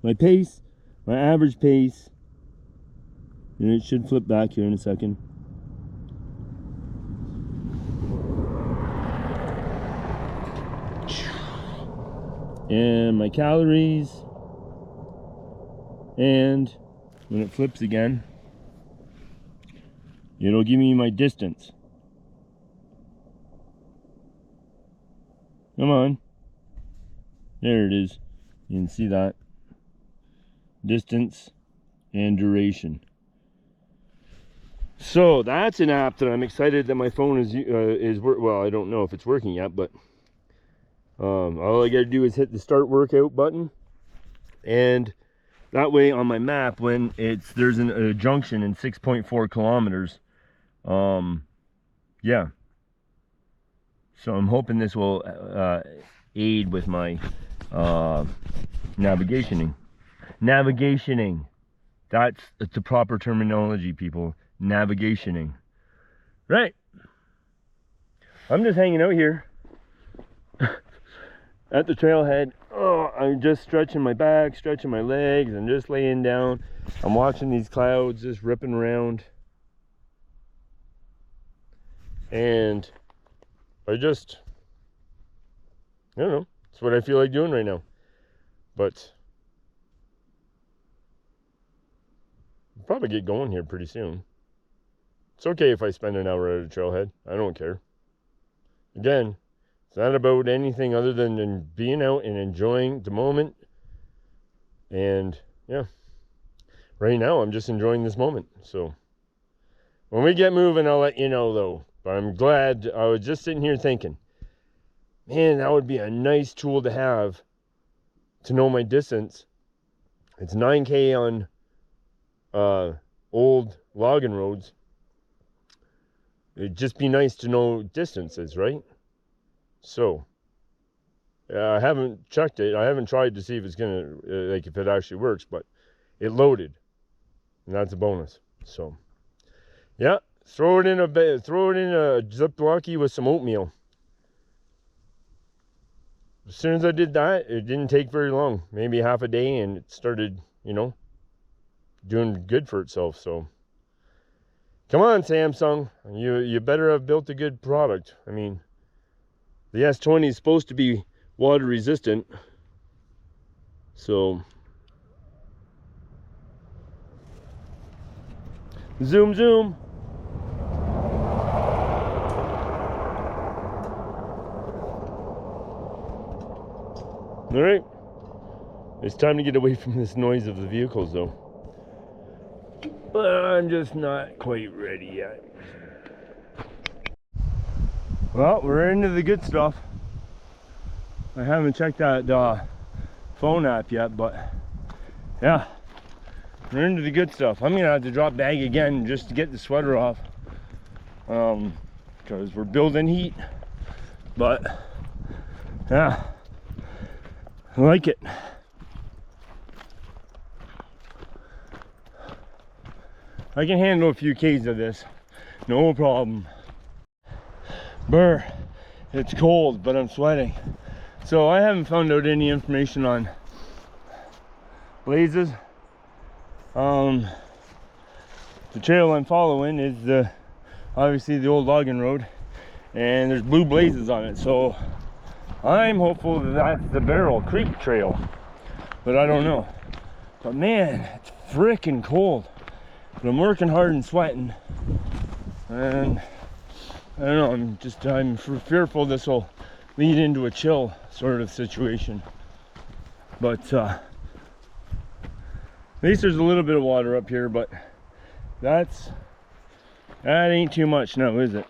A: my pace, my average pace, and it should flip back here in a second. And my calories, and when it flips again, it'll give me my distance. Come on. There it is. You can see that. Distance and duration. So that's an app that I'm excited that my phone is well, I don't know if it's working yet, but all I gotta do is hit the start workout button, and that way on my map, when there's a junction in 6.4 kilometers, yeah. So I'm hoping this will aid with my navigationing. That's the proper terminology, people. Navigationing. Right. I'm just hanging out here at the trailhead. Oh, I'm just stretching my back, stretching my legs, and just laying down. I'm watching these clouds just ripping around. And I don't know. It's what I feel like doing right now. But I'll probably get going here pretty soon. It's okay if I spend an hour at a trailhead. I don't care. Again, it's not about anything other than being out and enjoying the moment. And yeah, right now I'm just enjoying this moment. So when we get moving, I'll let you know though. But I'm glad. I was just sitting here thinking, man, that would be a nice tool to have to know my distance. It's 9K on old logging roads. It'd just be nice to know distances, right? So I haven't checked it. I haven't tried to see if it's gonna if it actually works, but it loaded, and that's a bonus. So yeah, throw it in a Ziploc with some oatmeal. As soon as I did that, it didn't take very long, maybe half a day, and it started, doing good for itself. So come on, Samsung, you better have built a good product. I mean, the S20 is supposed to be water resistant, so zoom. All right, it's time to get away from this noise of the vehicles though. But I'm just not quite ready yet. Well, we're into the good stuff. I haven't checked that phone app yet, but yeah, we're into the good stuff. I'm gonna have to drop bag again just to get the sweater off, because we're building heat. But yeah, I like it. I can handle a few Ks of this, no problem. Brr, it's cold, but I'm sweating. So I haven't found out any information on blazes. The trail I'm following is the obviously the old logging road, and there's blue blazes on it, so I'm hopeful that that's the Baril Creek trail, but I don't know. But man, it's freaking cold. But I'm working hard and sweating, and I don't know, I'm fearful this will lead into a chill sort of situation. But at least there's a little bit of water up here, but that ain't too much now, is it?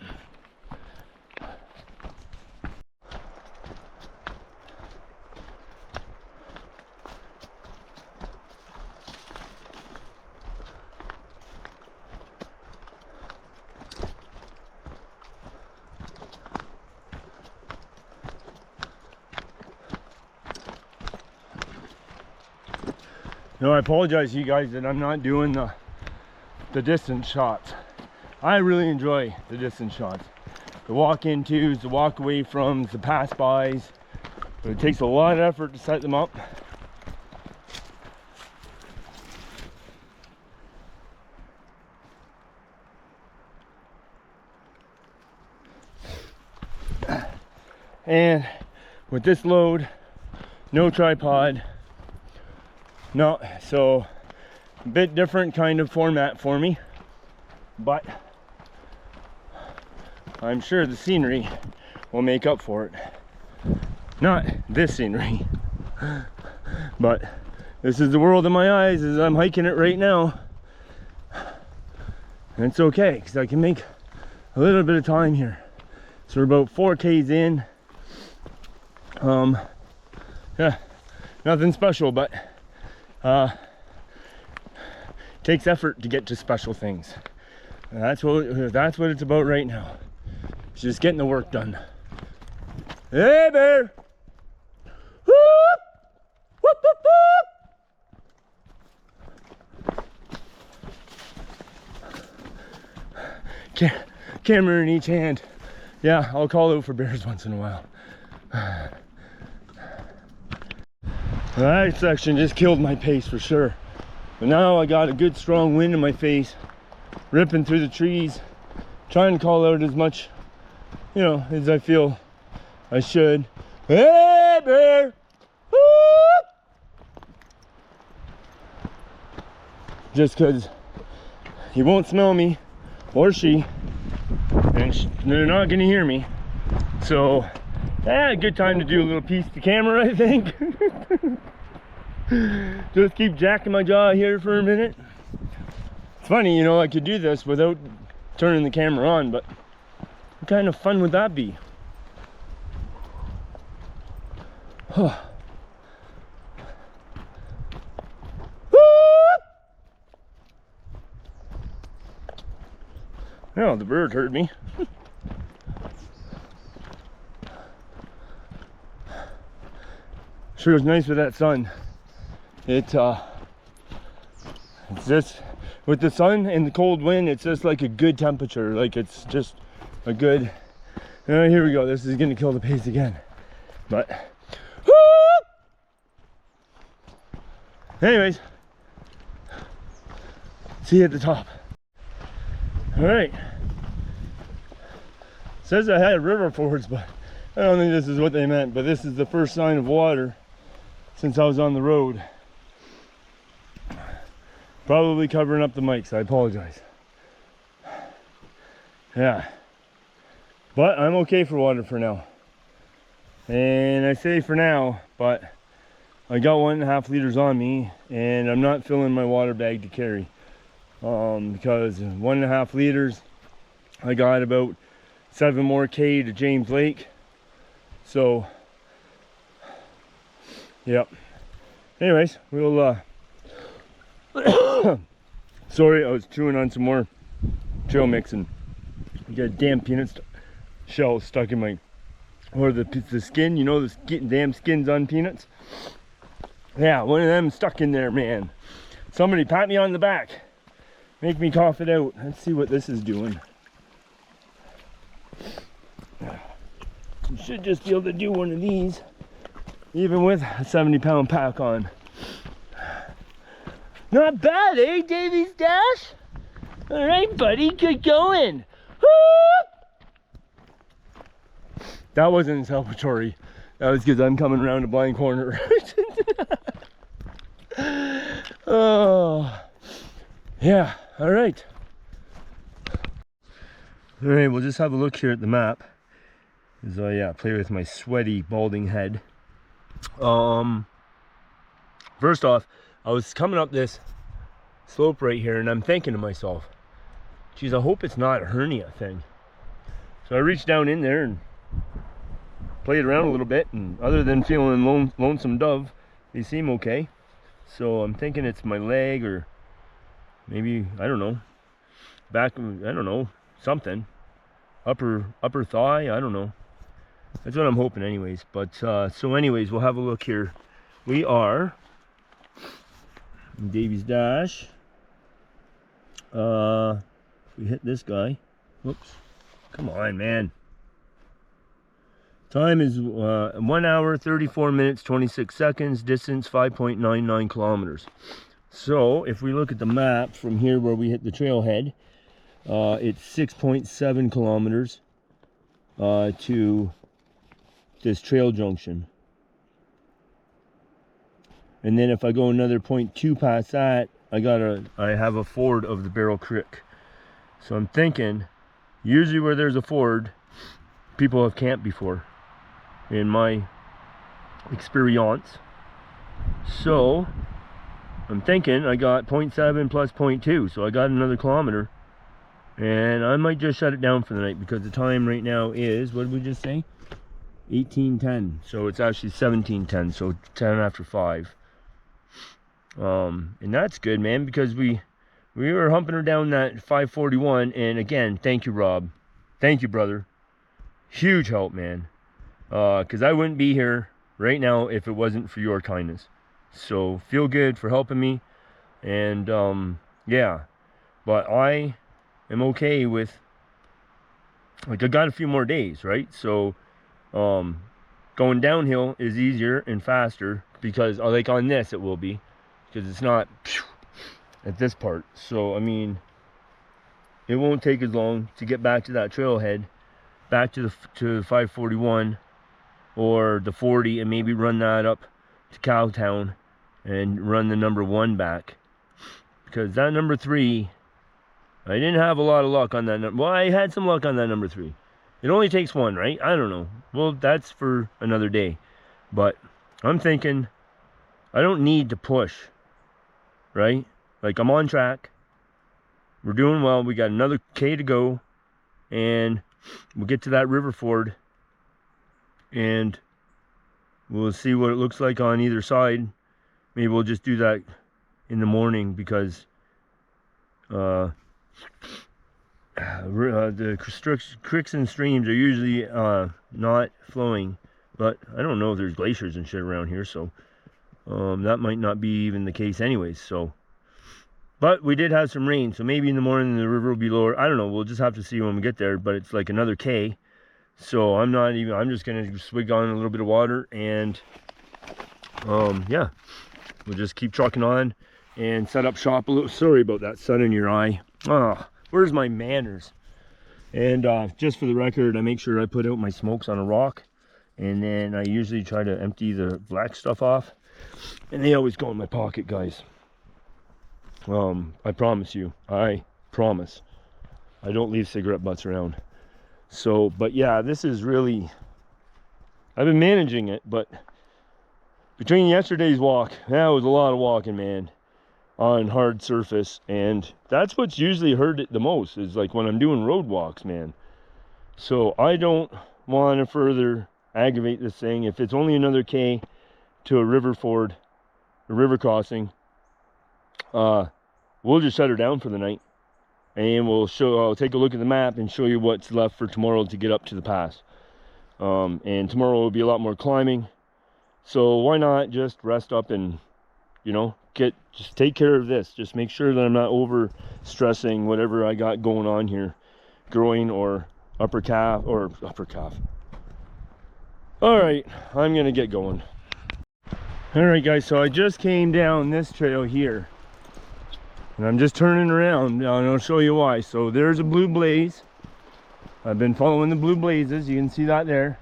A: No, I apologize to you guys that I'm not doing the distance shots. I really enjoy the distance shots. The walk intos, the walk away froms, the pass bys. But it takes a lot of effort to set them up. And with this load, no tripod. No, so a bit different kind of format for me, but I'm sure the scenery will make up for it. Not this scenery, but this is the world in my eyes as I'm hiking it right now. And it's okay, because I can make a little bit of time here. So we're about 4Ks in. Yeah, nothing special, but takes effort to get to special things. And that's what it's about right now. It's just getting the work done. Hey, bear! Whoop! Whoop, whoop, whoop! Camera in each hand. Yeah, I'll call out for bears once in a while. That section just killed my pace for sure. But now I got a good strong wind in my face, ripping through the trees, trying to call out as much, you know, as I feel I should. Hey, bear! Whoop! Just because he won't smell me, or she, and they're not going to hear me. So, yeah, a good time to do a little piece to camera, I think. Just keep jacking my jaw here for a minute. It's funny, you know, I could do this without turning the camera on, but what kind of fun would that be? Oh, the bird heard me. Sure was nice with that sun. It's just, with the sun and the cold wind, it's just like a good temperature. Like it's just a good, here we go. This is gonna kill the pace again. But, anyways, see you at the top. All right. Says I had river fords, but I don't think this is what they meant. But this is the first sign of water since I was on the road. Probably covering up the mics, I apologize. Yeah. But I'm okay for water for now. And I say for now, but I got 1.5 liters on me and I'm not filling my water bag to carry. Because 1.5 liters, I got about 7 more K to James Lake. So, yep. Anyways, we'll sorry, I was chewing on some more trail mix and I got damn peanut shell stuck in my, or the skin, you know, the damn skins on peanuts. Yeah, one of them stuck in there, man. Somebody pat me on the back, make me cough it out. Let's see what this is doing. You should just be able to do one of these, even with a 70-pound pack on. Not bad, eh, Davy's Dash? All right, buddy, good going. That wasn't celebratory. That was because I'm coming around a blind corner. Oh, yeah. All right. All right, we'll just have a look here at the map as I play with my sweaty, balding head. First off, I was coming up this slope right here, and I'm thinking to myself, geez, I hope it's not a hernia thing. So I reached down in there and played around a little bit, and other than feeling lonesome dove, they seem okay. So I'm thinking it's my leg, or maybe, I don't know, back, I don't know, something, upper thigh, I don't know. That's what I'm hoping anyways. But so anyways, we'll have a look here. We are in Davy's Dash. We hit this guy. Whoops, come on, man. Time is 1 hour 34 minutes 26 seconds, distance 5.99 kilometers. So if we look at the map from here where we hit the trailhead, it's 6.7 kilometers to this trail junction. And then if I go another 0.2 past that, I have a ford of the Baril Creek. So I'm thinking, usually where there's a ford, people have camped before, in my experience. So I'm thinking I got 0.7 plus 0.2, so I got another kilometer, and I might just shut it down for the night, because the time right now is, what did we just say, 18:10. So it's actually 17:10, so 10 after 5. And that's good, man, because we were humping her down that 541, and again, thank you, Rob, thank you, brother, huge help, man. Because I wouldn't be here right now if it wasn't for your kindness. So feel good for helping me. And yeah, but I am okay with, like, I got a few more days, right? So going downhill is easier and faster, because like on this it will be, because it's not at this part. So I mean, it won't take as long to get back to that trailhead, back to the 541 or the 40, and maybe run that up to Cowtown and run the number 1 back, because that number 3, I didn't have a lot of luck on that number. Well, I had some luck on that number 3. It only takes 1, right? I don't know. Well, that's for another day. But I'm thinking I don't need to push, right? Like, I'm on track, we're doing well, we got another K to go, and we'll get to that river ford, and we'll see what it looks like on either side. Maybe we'll just do that in the morning, because the creeks and streams are usually not flowing, but I don't know if there's glaciers and shit around here, so that might not be even the case anyways. So, but we did have some rain, so maybe in the morning the river will be lower. I don't know, we'll just have to see when we get there. But it's like another K, so I'm just gonna swig on a little bit of water, and yeah, we'll just keep trucking on and set up shop a little. Sorry about that sun in your eye. Oh, where's my manners? And just for the record, I make sure I put out my smokes on a rock, and then I usually try to empty the black stuff off, and they always go in my pocket, guys. I promise you, I promise I don't leave cigarette butts around. So, but yeah, this is really, I've been managing it, but between yesterday's walk, that was a lot of walking, man, on hard surface. And that's what's usually hurt it the most, is like when I'm doing road walks, man. So I don't want to further aggravate this thing. If it's only another K to a river ford, a river crossing, we'll just shut her down for the night, and I'll take a look at the map and show you what's left for tomorrow to get up to the pass. And tomorrow will be a lot more climbing, so why not just rest up and, you know, just take care of this. Just make sure that I'm not over stressing whatever I got going on here, groin or upper calf. All right, I'm gonna get going. All right, guys, so I just came down this trail here, and I'm just turning around now, and I'll show you why. So there's a blue blaze, I've been following the blue blazes. You can see that there.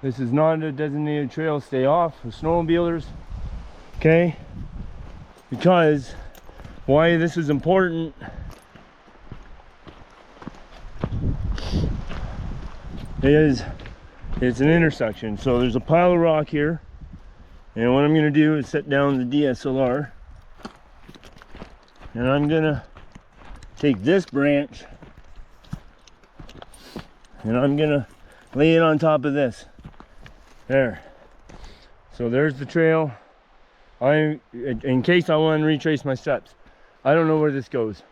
A: This is not a designated trail. Stay off for snowmobilers. Okay? Because why this is important is it's an intersection. So there's a pile of rock here. And what I'm going to do is set down the DSLR. And I'm going to take this branch and I'm going to lay it on top of this. There. So there's the trail. In case I want to retrace my steps. I don't know where this goes.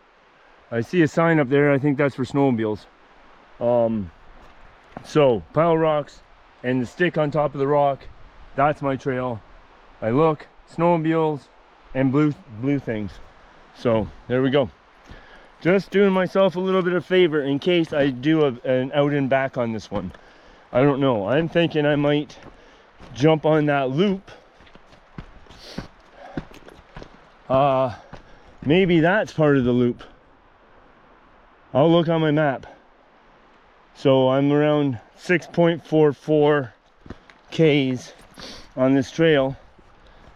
A: I see a sign up there. I think that's for snowmobiles. So pile of rocks and the stick on top of the rock. That's my trail. I look, snowmobiles and blue things. So there we go. Just doing myself a little bit of favor in case I do an out and back on this one. I don't know. I'm thinking I might jump on that loop. Maybe that's part of the loop. I'll look on my map. So I'm around 6.44 Ks on this trail,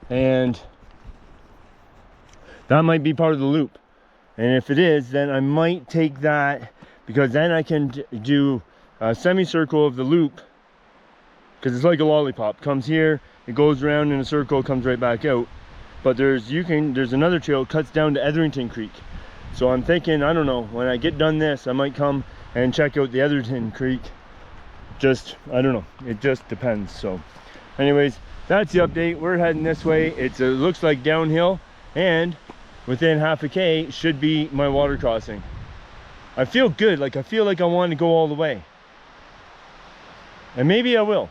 A: and that might be part of the loop. And if it is, then I might take that, because then I can do a semicircle of the loop, because it's like a lollipop. Comes here, it goes around in a circle, comes right back out. But there's another trail that cuts down to Etherington Creek. So I'm thinking, I don't know, when I get done this, I might come and check out the Etherington Creek. I don't know, it just depends. So anyways, that's the update. We're heading this way. It looks like downhill, and within half a K should be my water crossing. I feel good, like I feel like I want to go all the way. And maybe I will.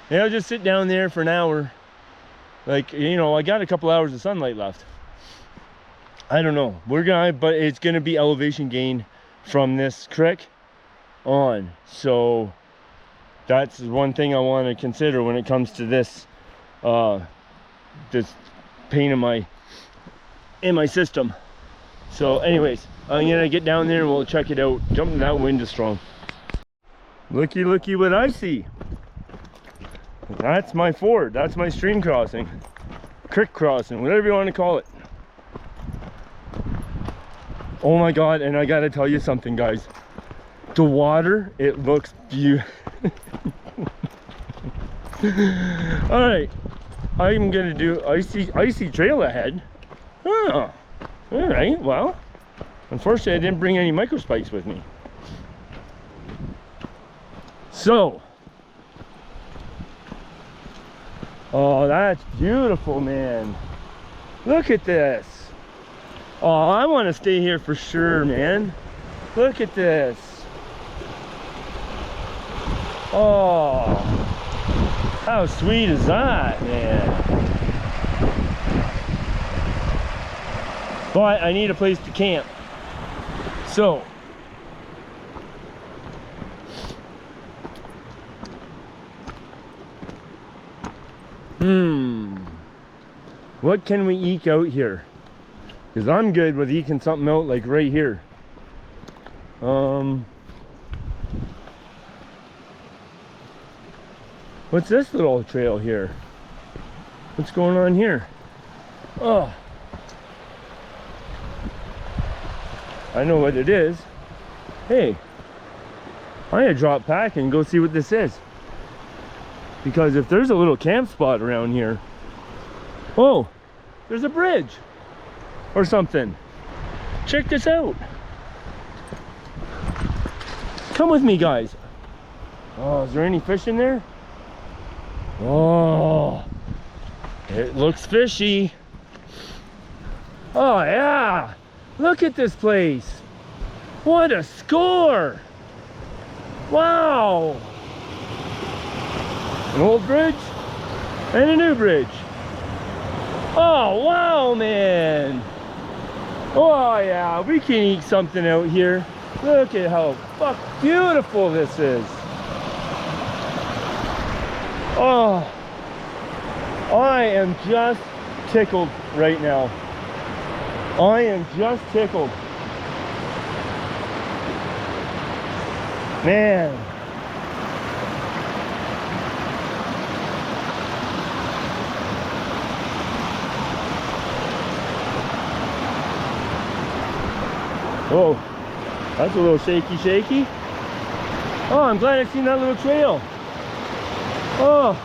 A: Maybe I'll just sit down there for an hour. Like, you know, I got a couple hours of sunlight left. I don't know. But it's gonna be elevation gain from this creek on. So that's one thing I want to consider when it comes to this this pain in my system. So anyways, I'm gonna get down there and we'll check it out. Jumping, that wind is strong. Looky what I see. That's my ford. That's my stream crossing, creek crossing, whatever you want to call it. Oh my god, and I gotta tell you something, guys. The water, it looks beautiful. All right, I'm gonna do icy trail ahead. Oh, all right. Well, unfortunately, I didn't bring any micro spikes with me. So, oh, that's beautiful, man. Look at this. Oh, I want to stay here for sure, man. Look at this. Oh, how sweet is that, man? But I need a place to camp. So, what can we eke out here? Because I'm good with eking something out like right here. What's this little trail here? What's going on here? Oh, I know what it is. Hey, I'm gonna drop back and go see what this is. Because if there's a little camp spot around here, oh, there's a bridge or something. Check this out. Come with me, guys. Oh, is there any fish in there? Oh, it looks fishy. Oh yeah, look at this place. What a score. Wow. An old bridge and a new bridge. Oh wow, man. Oh yeah, we can eat something out here. Look at how beautiful this is. Oh, I am just tickled right now. I am just tickled. Man. Oh, that's a little shaky. Oh, I'm glad I've seen that little trail. Oh.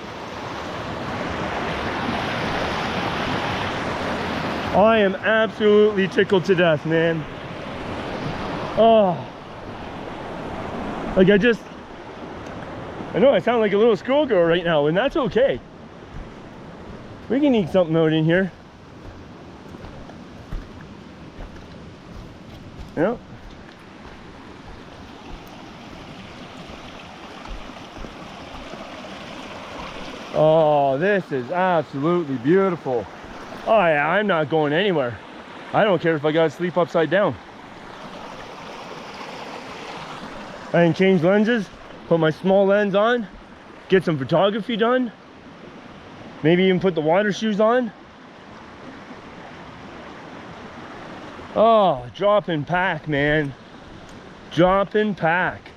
A: I am absolutely tickled to death, man. Oh. Like I know I sound like a little schoolgirl right now, and that's okay. We can eat something out in here. Yeah. Oh, this is absolutely beautiful. Oh yeah, I'm not going anywhere. I don't care if I gotta sleep upside down. I can change lenses, put my small lens on, get some photography done, maybe even put the water shoes on. Oh, drop and pack, man. Drop and pack.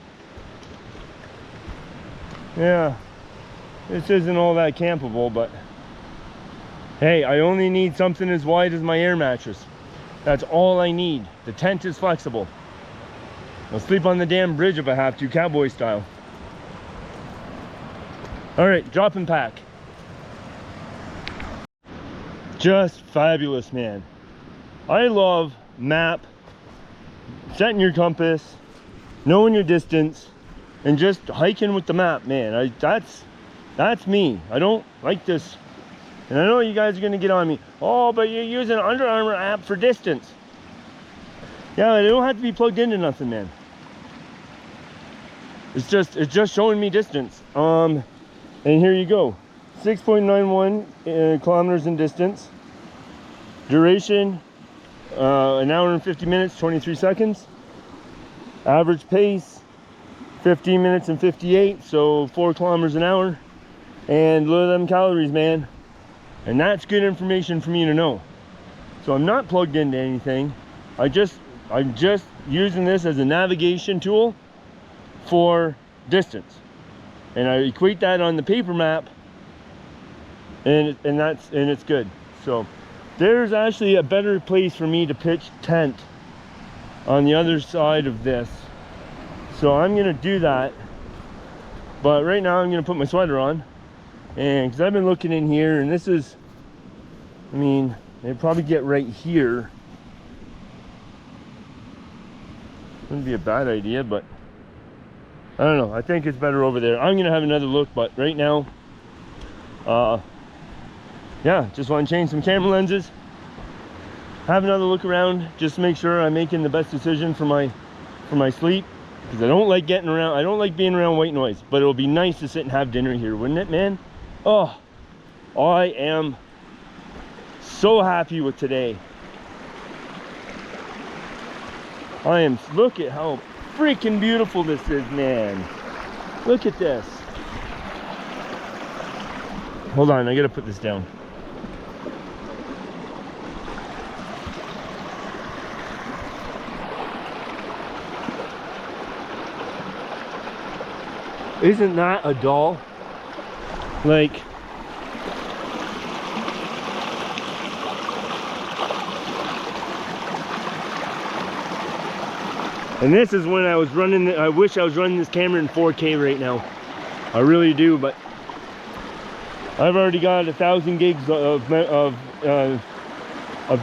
A: Yeah, this isn't all that campable, but hey, I only need something as wide as my air mattress. That's all I need. The tent is flexible. I'll sleep on the damn bridge if I have to, cowboy style. All right, drop and pack. Just fabulous, man. I love map, setting your compass, knowing your distance, and just hiking with the map, man. That's me. I don't like this. And I know you guys are gonna get on me. Oh, but you're using an Under Armour app for distance. Yeah, they don't have to be plugged into nothing, man. It's just showing me distance. And here you go. 6.91 kilometers in distance. Duration, an hour and 50 minutes, 23 seconds. Average pace, 15 minutes and 58, so 4 kilometers an hour. And look at them calories, man. And that's good information for me to know. So I'm not plugged into anything. I'm just using this as a navigation tool for distance. And I equate that on the paper map, and it's good. So there's actually a better place for me to pitch tent on the other side of this. So I'm gonna do that. But right now I'm gonna put my sweater on. And because I've been looking in here, and this is, I mean, they'd probably get right here. Wouldn't be a bad idea, but I don't know. I think it's better over there. I'm gonna have another look, but right now, yeah, just want to change some camera lenses, have another look around, just make sure I'm making the best decision for my sleep, because I don't like getting around. I don't like being around white noise, but it'll be nice to sit and have dinner here, wouldn't it, man? Oh, I am so happy with today. Look at how freaking beautiful this is, man. Look at this. Hold on, I gotta put this down. Isn't that a doll? Like, and this is when I was running, I wish I was running this camera in 4K right now. I really do, but I've already got 1,000 gigs of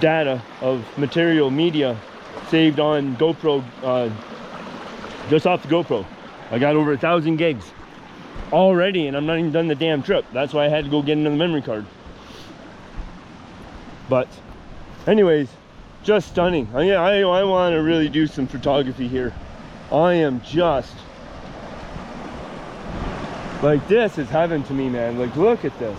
A: data, of material, media saved on GoPro, just off the GoPro. I got over 1,000 gigs already, and I'm not even done the damn trip. That's why I had to go get another memory card. But anyways, just stunning. I want to really do some photography here. I am just like, this is heaven to me, man. Like, look at this.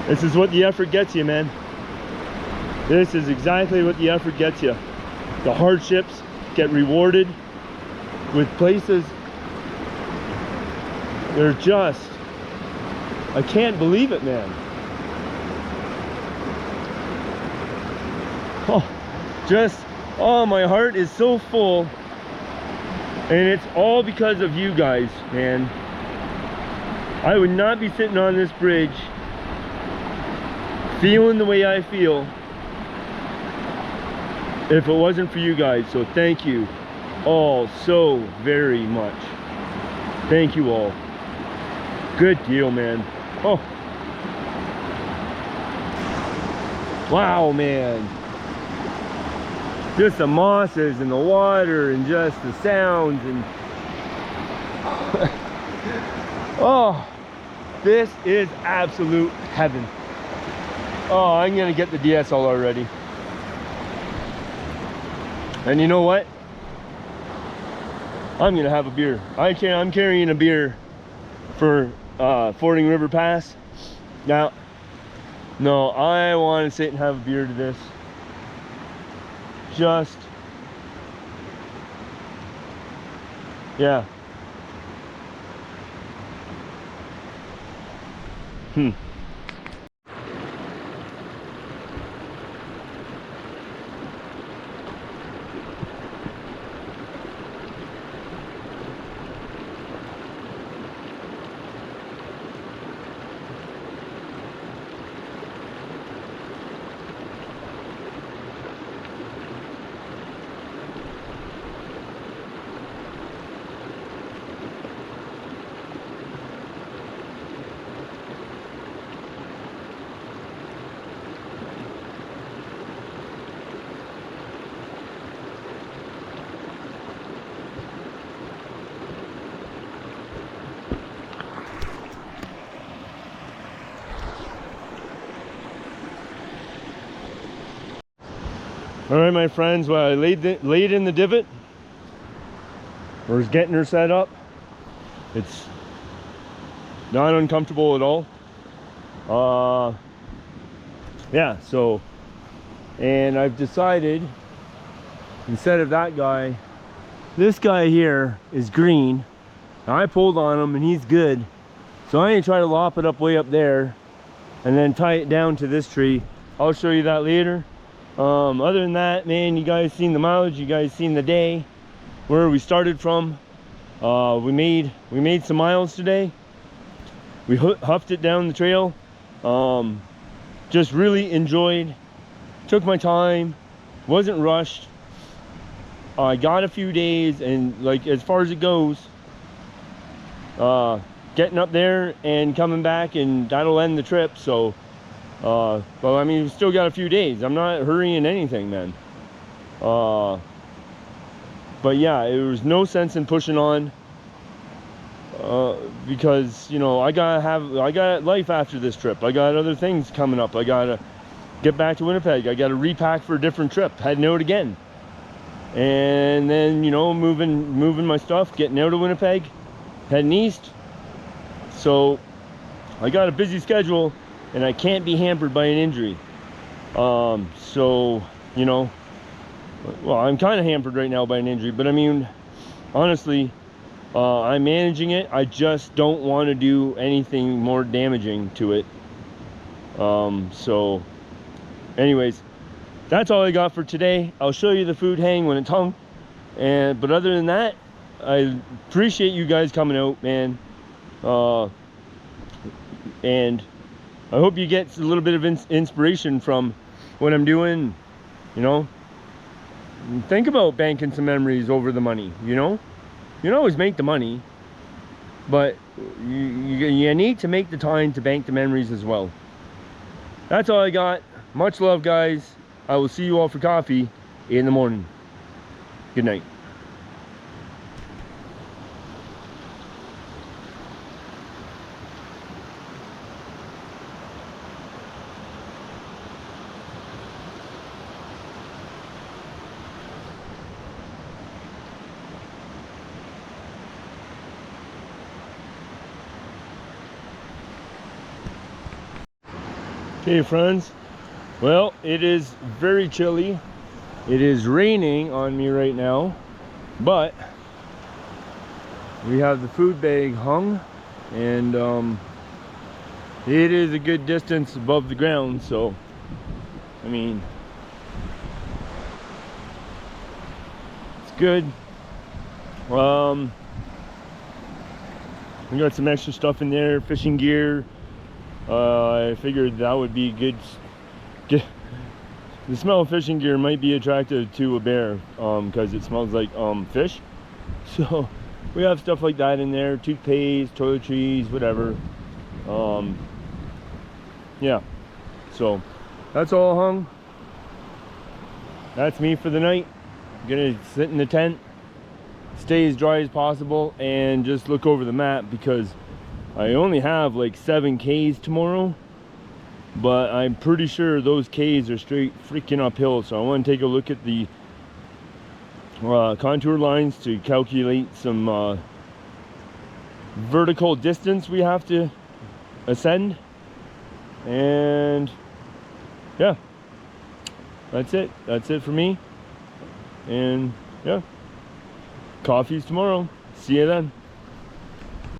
A: This is what the effort gets you, man. This is exactly what the effort gets you. The hardships get rewarded with places. They're just, I can't believe it, man. Oh, my heart is so full. And it's all because of you guys, man. I would not be sitting on this bridge feeling the way I feel if it wasn't for you guys. So thank you all so very much. Thank you all. Good deal, man. Oh, wow, man. Just the mosses and the water and just the sounds and oh, this is absolute heaven. Oh, I'm gonna get the DSL already. And you know what? I'm gonna have a beer. I'm carrying a beer for Fording River Pass. Now, no, I want to sit and have a beer to this. Just, yeah. All right, my friends, well, I laid in the divot. We're getting her set up. It's not uncomfortable at all. Yeah, so, and I've decided, instead of that guy, this guy here is green. Now, I pulled on him and he's good. So I'm gonna try to lop it up way up there and then tie it down to this tree. I'll show you that later. Other than that, man, you guys seen the mileage, you guys seen the day, where we started from. We made some miles today. We huffed it down the trail. Just really enjoyed, took my time, wasn't rushed. I got a few days, and like as far as it goes, getting up there and coming back, and that'll end the trip. So well, I mean, we've still got a few days. I'm not hurrying anything, man. But yeah, there was no sense in pushing on, because, you know, I got life after this trip. I got other things coming up. I gotta get back to Winnipeg. I gotta repack for a different trip, heading out again. And then, you know, moving my stuff, getting out of Winnipeg, heading east. So I got a busy schedule, and I can't be hampered by an injury. So, you know, well, I'm kind of hampered right now by an injury, but I mean, honestly, I'm managing it. I just don't want to do anything more damaging to it. So anyways, that's all I got for today. I'll show you the food hang when it's hung. But other than that, I appreciate you guys coming out, man. And I hope you get a little bit of inspiration from what I'm doing. You know, think about banking some memories over the money. You know, you can always make the money, but you need to make the time to bank the memories as well. That's all I got. Much love, guys. I will see you all for coffee in the morning. Good night. Hey friends, well, it is very chilly. It is raining on me right now, but we have the food bag hung, and it is a good distance above the ground, so I mean, it's good. We got some extra stuff in there, fishing gear. I figured that would be good. The smell of fishing gear might be attractive to a bear because it smells like fish. So we have stuff like that in there, toothpaste, toiletries, whatever. Yeah, so that's all hung. That's me for the night. I'm gonna sit in the tent, stay as dry as possible, and just look over the map because I only have like 7 Ks tomorrow, but I'm pretty sure those Ks are straight freaking uphill. So I want to take a look at the contour lines to calculate some vertical distance we have to ascend. And yeah, that's it for me. And yeah, coffee's tomorrow. See you then.